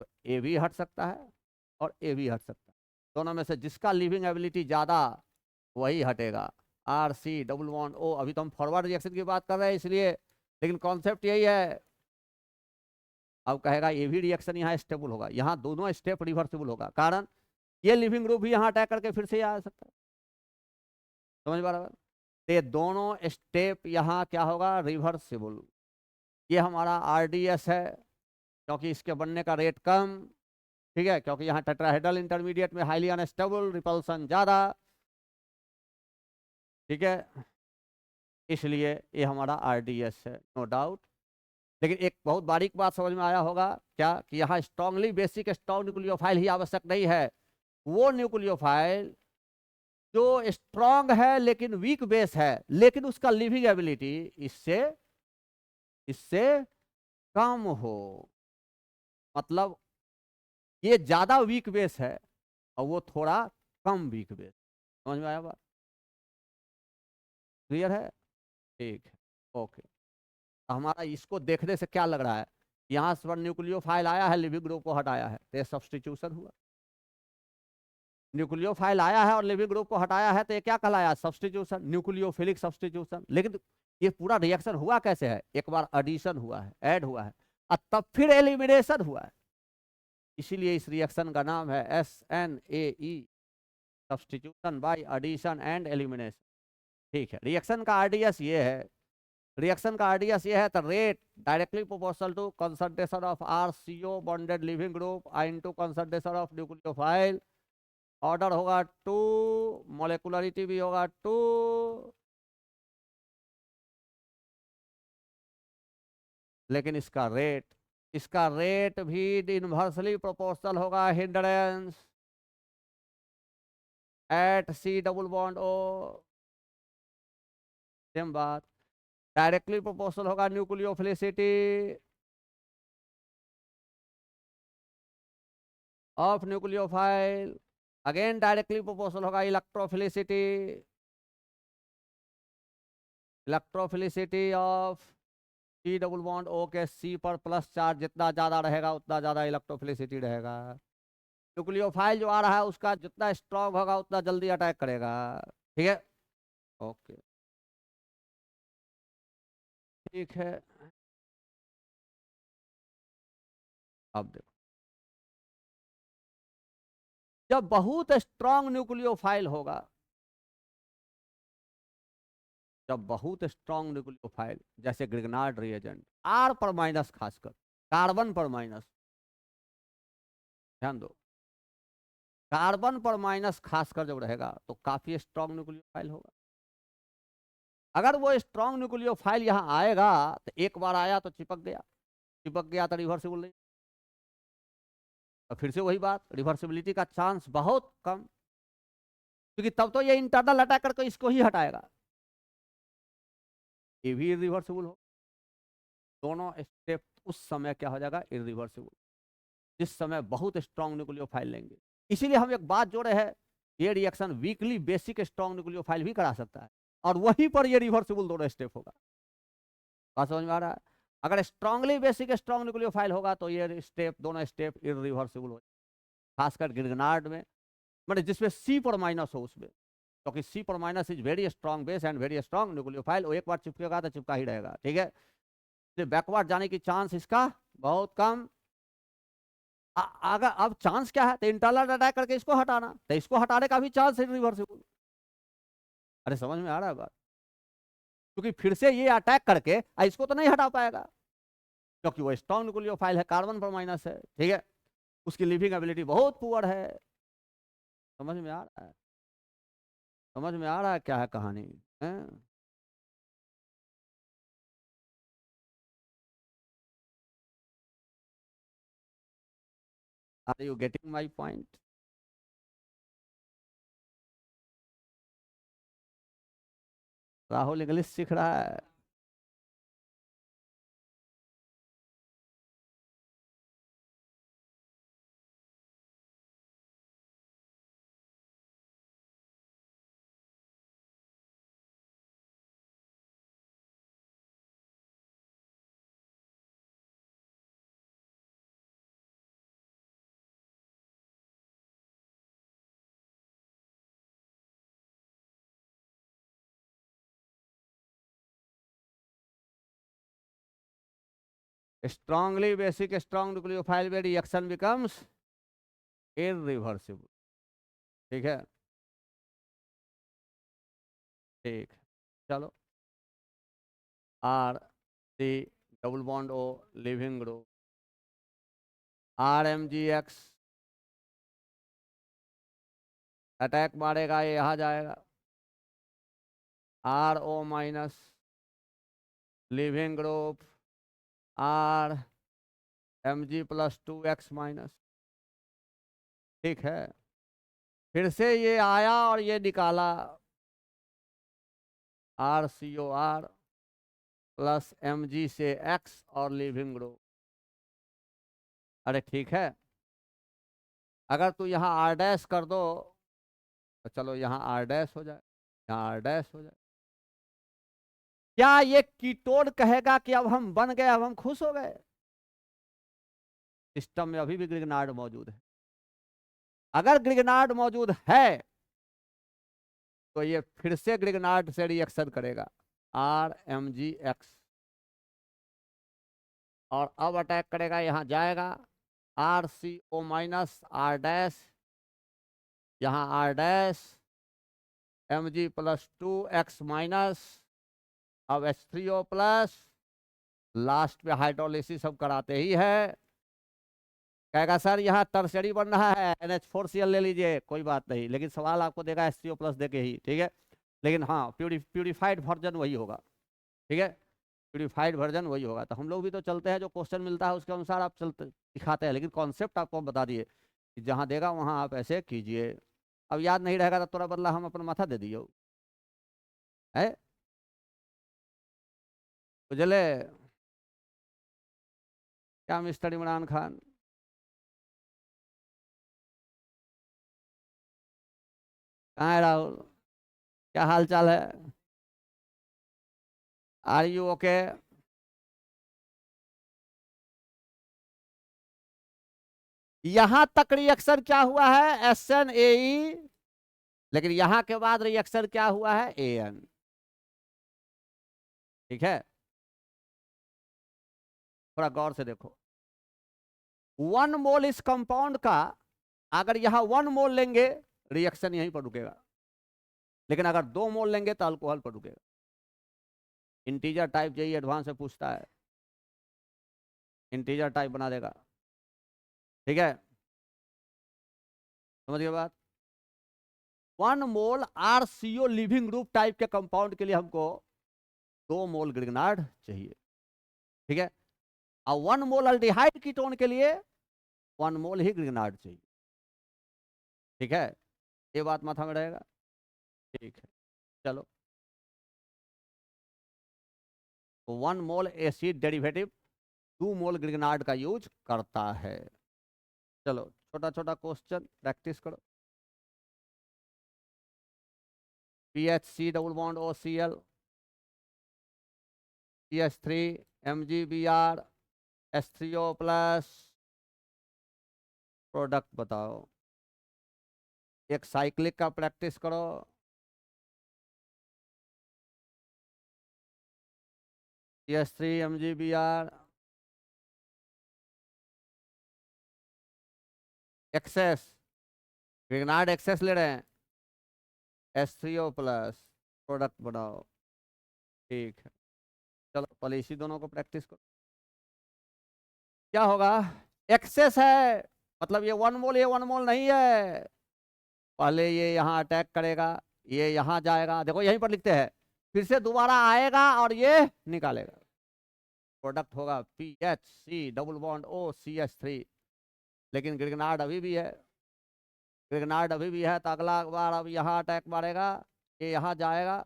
तो ए भी हट सकता है और ए भी हट सकता है। दोनों में से जिसका लिविंग एबिलिटी ज्यादा वही हटेगा। R C double bond O, अभी तो हम फॉरवर्ड रिएक्शन की बात कर रहे हैं इसलिए, लेकिन कॉन्सेप्ट यही है। अब कहेगा ये भी रिएक्शन यहाँ स्टेबल होगा, यहाँ दोनों स्टेप रिवर्सिबल होगा, कारण ये लिविंग ग्रुप भी यहाँ अटैक करके फिर से आ सकता है। समझ पा रहा है? तो ये दोनों स्टेप यहाँ क्या होगा, रिवर्सिबल। ये हमारा आरडीएस है क्योंकि इसके बनने का रेट कम। ठीक है, क्योंकि यहाँ टेट्राहेड्रल इंटरमीडिएट में हाईली अनस्टेबल, रिपल्सन ज्यादा। ठीक है, इसलिए ये हमारा आरडीएस है, नो डाउट। लेकिन एक बहुत बारीक बात समझ में आया होगा क्या, कि यहाँ स्ट्रांगली बेसिक स्ट्रॉन्ग न्यूक्लियोफाइल ही आवश्यक नहीं है। वो न्यूक्लियोफाइल जो स्ट्रॉन्ग है लेकिन वीक बेस है, लेकिन उसका लिविंग एबिलिटी इससे इससे कम हो, मतलब ये ज्यादा वीक बेस है और वो थोड़ा कम वीक बेस। समझ में आया बात? क्लियर है? ठीक है, ओके। तो हमारा इसको देखने से क्या लग रहा है, यहाँ पर न्यूक्लियोफाइल आया है, लिविंग ग्रुप को हटाया है, तो ये सब्स्टिट्यूशन हुआ। न्यूक्लियोफाइल आया है और लिविंग ग्रुप को हटाया है, तो ये क्या कहलाया, सब्स्टिट्यूशन, न्यूक्लियोफिलिक सब्स्टिट्यूशन। लेकिन ये पूरा रिएक्शन हुआ कैसे है, एक बार एडिशन हुआ है, ऐड हुआ है, और तब फिर एलिमिनेशन हुआ है। इसीलिए इस रिएक्शन का नाम है SNAE, substitution by addition and elimination. ठीक है, रिएक्शन का आरडीएस ये है, रिएक्शन का आरडीएस ये है, the rate directly proportional to concentration of RCO bonded leaving group into concentration of nucleophile. Order होगा 2, मोलेकुलरिटी भी होगा 2, लेकिन इसका रेट भी इनवर्सली प्रोपोर्शनल होगा hindrance at C double bond O। Same बात, डायरेक्टली प्रोपोर्शनल होगा nucleophilicity of nucleophile, again directly proportional होगा electrophilicity of C double bond O के C पर प्लस चार्ज जितना ज्यादा रहेगा उतना ज्यादा इलेक्ट्रोफिलिसिटी रहेगा। न्यूक्लियोफाइल जो आ रहा है उसका जितना स्ट्रांग होगा उतना जल्दी अटैक करेगा। ठीक है, ओके, ठीक है। अब देखो, जब बहुत स्ट्रांग न्यूक्लियोफाइल होगा, जब बहुत स्ट्रांग न्यूक्लियोफाइल जैसे ग्रिग्नार्ड रिएजेंट R पर माइनस, खासकर कार्बन पर माइनस, ध्यान दो, कार्बन पर माइनस खासकर जब रहेगा तो काफी स्ट्रांग न्यूक्लियोफाइल होगा। अगर वो स्ट्रांग न्यूक्लियोफाइल यहाँ आएगा तो एक बार आया तो चिपक गया तो रिवर्सिबल नहीं। और फिर से वही बात, रिवर्सिबिलिटी का चांस बहुत कम, क्योंकि तब तो ये इंटरनल अटैक करके इसको ही हटाएगा, ये भी इरिवर्सिबल हो। दोनों स्टेप उस समय क्या हो जाएगा, इरिवर्सिबल, जिस समय बहुत स्ट्रांग न्यूक्लियोफाइल लेंगे। इसीलिए हम एक बात जोड़े हैं, ये reaction weekly basic strong nucleophile भी करा सकता है, और वहीं पर ये रिवर्सिबल दोनों स्टेप होगा। बात समझ में आ रहा है? अगर स्ट्रांगली बेसिक स्ट्रांग न्यूक्लियोफाइल होगा तो ये स्टेप, दोनों स्टेप इरिवर्सिबल हो, खासकर गिरगनार्ड में, मतलब जिसमें C पर माइनस हो उसमें, क्योंकि C पर minus is very strong base and very strong nucleophile, वो एक बार चिपकेगा तो चिपका ही रहेगा। ठीक है, बैकवर्ड जाने की चांस इसका बहुत कम। अगर अब चांस क्या है, तो इंटरनल अटैक करके इसको हटाना, तो इसको हटाने का भी चांस है रिवर्सिबल। अरे समझ में आ रहा है बात? क्योंकि फिर से ये अटैक करके इसको तो नहीं हटा पाएगा, क्योंकि वो स्ट्रांग न्यूक्लियोफाइल है, कार्बन पर माइनस है। ठीक है, उसकी लिविंग एबिलिटी बहुत पुअर है। समझ में आ रहा है? समझ में आ रहा है क्या है कहानी है? Are you getting my point? Rahul English सीख रहा है। स्ट्रांगली बेसिक स्ट्रांग न्यूक्लियोफाइल में रिएक्शन बिकम्स इरिवर्सिबल। ठीक है, ठीक, चलो, R C double bond O लिविंग ग्रुप, RMgX अटैक मारेगा, ये यहाँ जाएगा, RO minus leaving group RMg plus 2X minus. ठीक है, फिर से ये आया और ये निकाला, RCOR प्लस Mg से X और लिविंग ग्रुप। अरे ठीक है, अगर तू यहाँ R डैश कर दो तो चलो यहाँ R डैश हो जाए, यहाँ R डैश हो जाए, क्या ये कीटोन कहेगा कि अब हम बन गए, अब हम खुश हो गए? सिस्टम में अभी भी ग्रिग्नार्ड मौजूद है। अगर ग्रिग्नार्ड मौजूद है तो ये फिर से ग्रिग्नार्ड से रिएक्शन करेगा, RMgX, और अब अटैक करेगा, यहां जाएगा RCO माइनस R डैश, यहां R dash, Mg plus 2X minus, अब H3O प्लस, लास्ट में हाइड्रोलिसिस हम कराते ही है। कहेगा सर यहाँ टर्शरी बन रहा है, NH4Cl ले लीजिए, कोई बात नहीं, लेकिन सवाल आपको देगा H3O प्लस देके ही, ठीक है। लेकिन हाँ, प्यूरिफाइड वर्जन वही होगा, ठीक है, प्यूरिफाइड वर्जन वही होगा। तो हम लोग भी तो चलते हैं, जो क्वेश्चन मिलता है उसके अनुसार आप चलते दिखाते हैं, लेकिन कॉन्सेप्ट आपको हम बता दिए कि जहाँ देगा वहाँ आप ऐसे कीजिए। अब याद नहीं रहेगा तो थोड़ा बदला हम अपना माथा दे दिए है, बुझले क्या मिस्टर इमरान खान? कहाँ है राहुल? क्या हाल चाल है? Are you okay? यहां तक रिएक्शन क्या हुआ है? SnAe, लेकिन यहां के बाद रिएक्शन क्या हुआ है? An, ठीक है। थोड़ा गौर से देखो, 1 मोल इस कंपाउंड का, अगर यहां 1 मोल लेंगे रिएक्शन यहीं पर रुकेगा, लेकिन अगर 2 मोल लेंगे तो अल्कोहल पर रुकेगा। इंटीजर टाइप जेई एडवांस से पूछता है, इंटीजर टाइप बना देगा, ठीक है, समझिए बात। 1 मोल RCO लिविंग ग्रुप टाइप के कंपाउंड के लिए हमको 2 मोल ग्रिग्नार्ड चाहिए, ठीक है। और 1 मोल अल्डिहाइड कीटोन के लिए 1 मोल ही ग्रिग्नार्ड चाहिए, ठीक है। ये बात माथा में रहेगा, ठीक है। चलो, 1 मोल एसिड डेरिवेटिव 2 मोल ग्रिग्नार्ड का यूज करता है। चलो छोटा छोटा क्वेश्चन प्रैक्टिस करो। PHC double bond OCl, CH3 MgBr, H3O plus, product बताओ। एक साइक्लिक का प्रैक्टिस करो। CH3 MgBr, access, Grignard access ले रहे हैं, H3O प्लस, प्रोडक्ट बनाओ, ठीक है। चलो पहले इसी दोनों को प्रैक्टिस करो। क्या होगा? एक्सेस है, मतलब ये 1 मोल, ये 1 मोल नहीं है। पहले ये यहाँ अटैक करेगा, ये यहाँ जाएगा, देखो यहीं पर लिखते हैं, फिर से दोबारा आएगा और ये निकालेगा, प्रोडक्ट होगा PHC डबल बॉन्ड OCH3। लेकिन ग्रिग्नार्ड अभी भी है, ग्रिग्नार्ड अभी भी है, तो अगला बार अब यहाँ अटैक मारेगा, ये यहाँ जाएगा,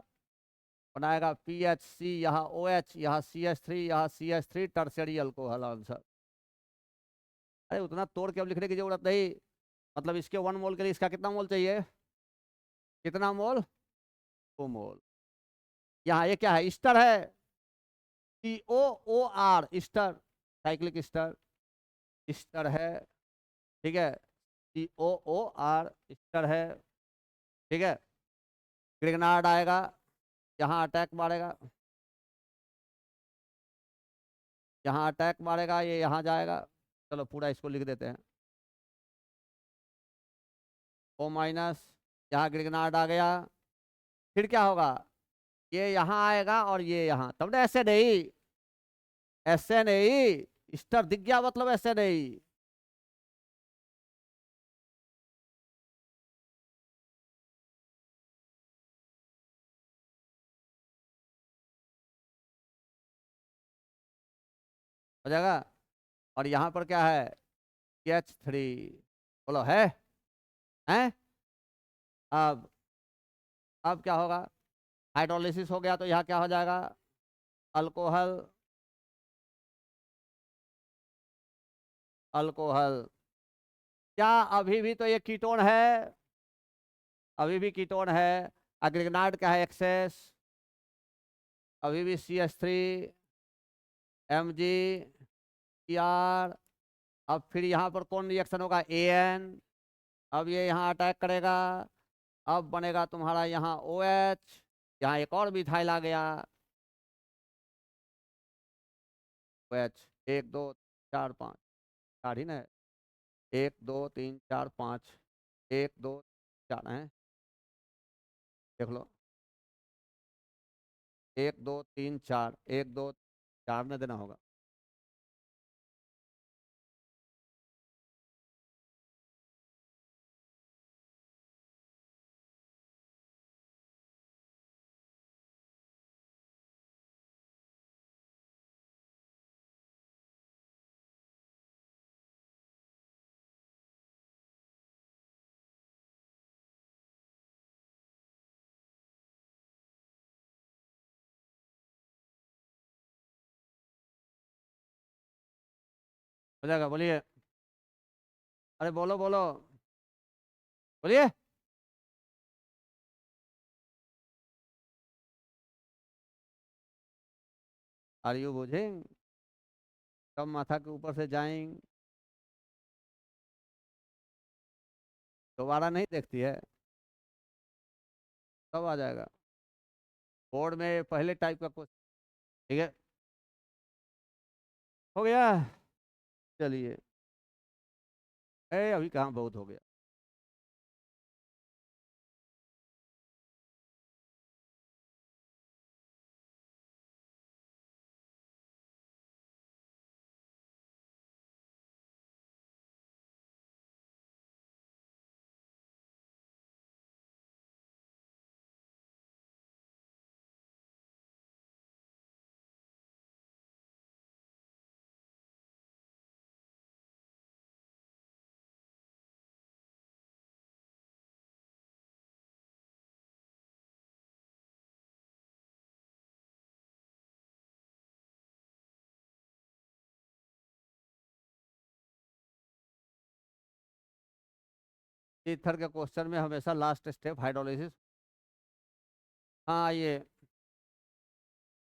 बनाएगा PHC, यहाँ OH, यहाँ CH3, यहाँ CH3, टर्शरी अल्कोहल आंसर। अरे उतना तोड़ के अब लिखने की जरूरत नहीं, मतलब इसके 1 मोल के लिए इसका कितना मोल चाहिए? कितना मोल? 2 मोल। यहाँ ये क्या है? ईस्टर है, COOR, Easter, cyclic Easter, Easter है, ठीक है, COOR ईस्टर है, ठीक है। ग्रिग्नार्ड आएगा, यहाँ अटैक मारेगा, यहाँ अटैक मारेगा, ये यहाँ जाएगा। चलो पूरा इसको लिख देते हैं, O माइनस, यहाँ ग्रिग्नार्ड आ गया, फिर क्या होगा? ये यहाँ आएगा और ये यहाँ, तब ना ऐसे नहीं, ऐसे नहीं, स्टर दिख गया मतलब ऐसे नहीं। हो जाएगा। और यहाँ पर क्या है? CH3, बोलो है, हैं? अब क्या होगा? हाइड्रोलिसिस हो गया तो यहाँ क्या हो जाएगा? Alcohol, alcohol. क्या अभी भी तो ये कीटोन है? अभी भी कीटोन है। ग्रिग्नार्ड क्या है? एक्सेस, अभी भी CH3 MgCr। अब फिर यहाँ पर कौन रिएक्शन होगा, AN। अब ये यहाँ अटैक करेगा, अब बनेगा तुम्हारा यहाँ OH, यहाँ एक और मिथाइल आ गया, OH। 1 2 4 5 4 ही ना है, 1 2 3 4 5, 1 2 4 है, देख लो, 1 2 3 4, 1 2 4 में देना होगा। हो जाएगा, बोलिए, अरे बोलो बोलो, बोलिए। आर यू बुझेंगे, कब माथा के ऊपर से जाएंगे, दोबारा नहीं देखती है, कब आ जाएगा बोर्ड में पहले टाइप का क्वेश्चन। ठीक है, हो गया, चलिए, अभी कहाँ बहुत हो गया। ईथर के क्वेश्चन में हमेशा लास्ट स्टेप हाइड्रोलिसिस। हाँ, ये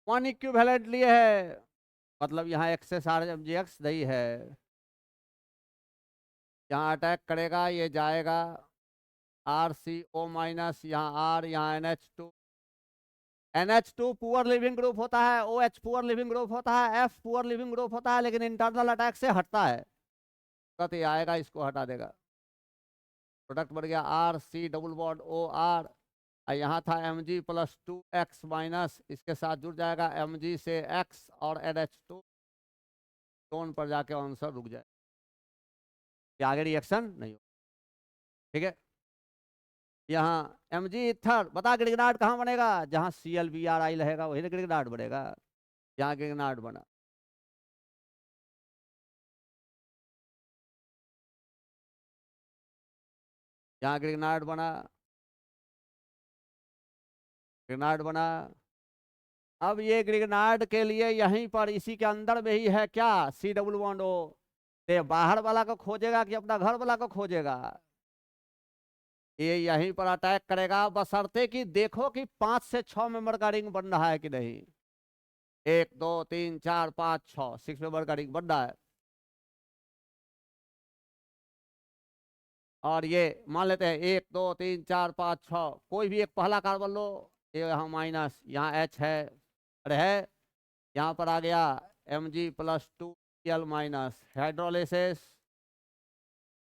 1 इक्विवेलेंट लिए है, मतलब यहाँ एक्सेस RMgx नहीं है, यहाँ अटैक करेगा, ये जाएगा RCO-, यहाँ R, यहाँ NH2। NH2 poor leaving group होता है, OH पुअर लिविंग ग्रुप होता है, F पुअर लिविंग ग्रुप होता है, लेकिन इंटरनल अटैक से हटता है, तुरंत ये आएगा, इसको हटा देगा, प्रोडक्ट बढ़ गया RC डबल बॉन्ड OR। यहाँ था Mg+2x-, इसके साथ जुड़ जाएगा Mg से X और NH2, टोन पर जाके आंसर रुक जाए, ये आगे रिएक्शन नहीं हो। ठीक है, यहाँ Mg इथर, बता गिरगिनाट कहाँ बनेगा, जहाँ ClBr रहेगा वही गिरगिनाट बनेगा, यहाँ गिरगिनाट बना। यहाँ गिरगिनाट बना, गिरगिनाट बना। अब ये ग्रिगनार्ड के लिए यहीं पर इसी के अंदर में ही है क्या, C+O। ये बाहर वाला को खोजेगा कि अपना घर वाला को खोजेगा, ये यहीं पर अटैक करेगा, बशर्ते कि देखो कि 5 से 6 मेंबर का रिंग बन रहा है कि नहीं। 1 2 3 4 5 6, 6 मेंबर का रिंग बन रहा है। और ये मान लेते हैं 1 2 3 4 5 6, कोई भी एक पहला कार्बन लो, ये यहाँ माइनस, यहाँ H है, अरे है, यहाँ पर आ गया Mg+2Cl-, हाइड्रोलिसिस,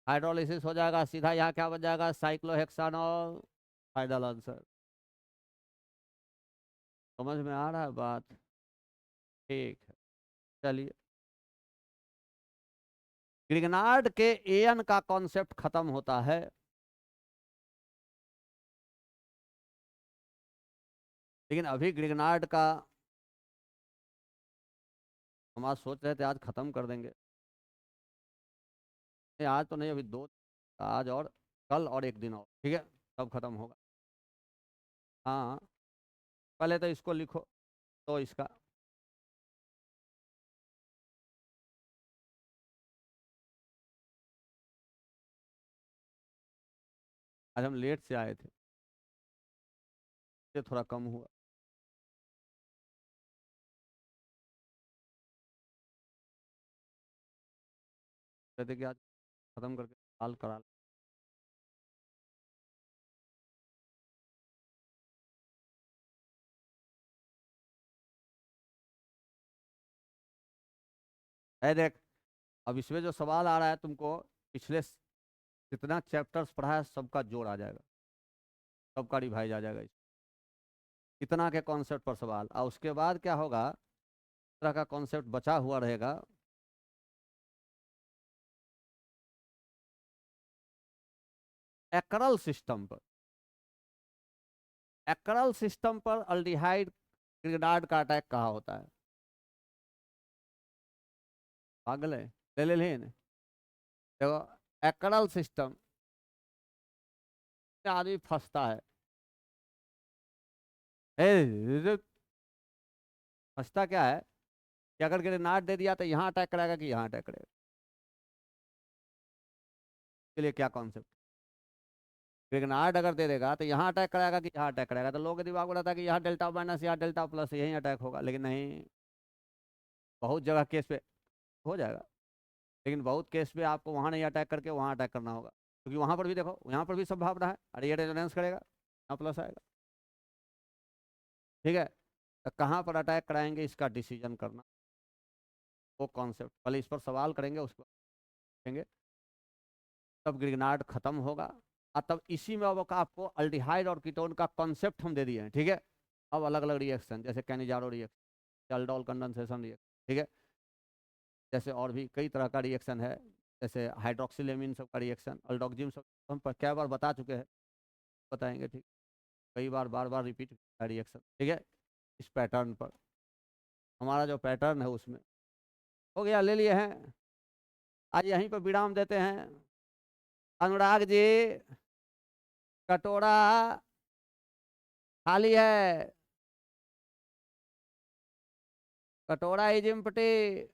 हाइड्रोलिसिस हो जाएगा सीधा, यहाँ क्या बन जाएगा, साइक्लोहेक्सानॉल, फाइनल आंसर। समझ में आ रहा है बात, ठीक है, चलिए। ग्रिगनार्ड के एन का कॉन्सेप्ट खत्म होता है, लेकिन अभी ग्रिगनार्ड का हम आज सोच रहे थे आज खत्म कर देंगे, नहीं आज तो नहीं, अभी 2, आज और कल और 1 दिन और, ठीक है, तब खत्म होगा। हाँ, पहले तो इसको लिखो, तो इसका आज हम लेट से आए थे, ये थोड़ा कम हुआ। कहते कि आज खत्म करके सवाल करा लें। देख, अब इसमें जो सवाल आ रहा है तुमको, पिछले जितना चैप्टर्स पढ़ा है सबका जोड़ आ जाएगा, सबका रिवाइज आ जाएगा। इतना के कॉन्सेप्ट पर सवाल, और उसके बाद क्या होगा, तरह का कॉन्सेप्ट बचा हुआ रहेगा। एक्रल सिस्टम पर, एक्रल सिस्टम पर अल्डिहाइड ग्रिगनार्ड का अटैक कहाँ होता है? पागल है, ले लेन। देखो, एक्रल सिस्टम में आदमी फंसता है। ए, फंसता क्या है कि अगर ग्रेनाड दे दिया तो यहाँ अटैक करेगा कि यहाँ अटैक करेगा? के लिए क्या कॉन्सेप्ट, ग्रेनाड अगर दे देगा तो यहाँ अटैक कराएगा कि यहाँ अटैक करेगा? तो लोगों के दिमाग में रहता है कि यहाँ डेल्टा माइनस, यहाँ डेल्टा प्लस, यही अटैक होगा, लेकिन नहीं। बहुत जगह केस पे हो जाएगा, लेकिन बहुत केस पे आपको वहाँ नहीं अटैक करके वहाँ अटैक करना होगा, क्योंकि वहाँ पर भी देखो, यहाँ पर भी संभावना है, अरे ये रेजोनेंस करेगा, यहाँ प्लस आएगा। ठीक है, तो कहाँ पर अटैक कराएंगे इसका डिसीजन करना, वो कॉन्सेप्ट पहले इस पर सवाल करेंगे, उसको देखेंगे, तब ग्रिगनार्ड खत्म होगा। और तब इसी में अब आपको अल्डिहाइड और कीटोन का कॉन्सेप्ट हम दे दिए हैं। ठीक है, अब अलग अलग रिएक्शन, जैसे Cannizzaro reaction, aldol condensation reaction, ठीक है, जैसे और भी कई तरह का रिएक्शन है, जैसे हाइड्रोक्सिलेमिन सब का रिएक्शन, अल्डोक्जिम सब हम पर क्या बार बता चुके हैं, बताएंगे। ठीक, कई बार बार बार रिपीट रिएक्शन। ठीक है, इस पैटर्न पर हमारा जो पैटर्न है उसमें हो गया, ले लिए हैं। आज यहीं पर विराम देते हैं। अनुराग जी, कटोरा खाली है, कटोरा इज एम्प्टी।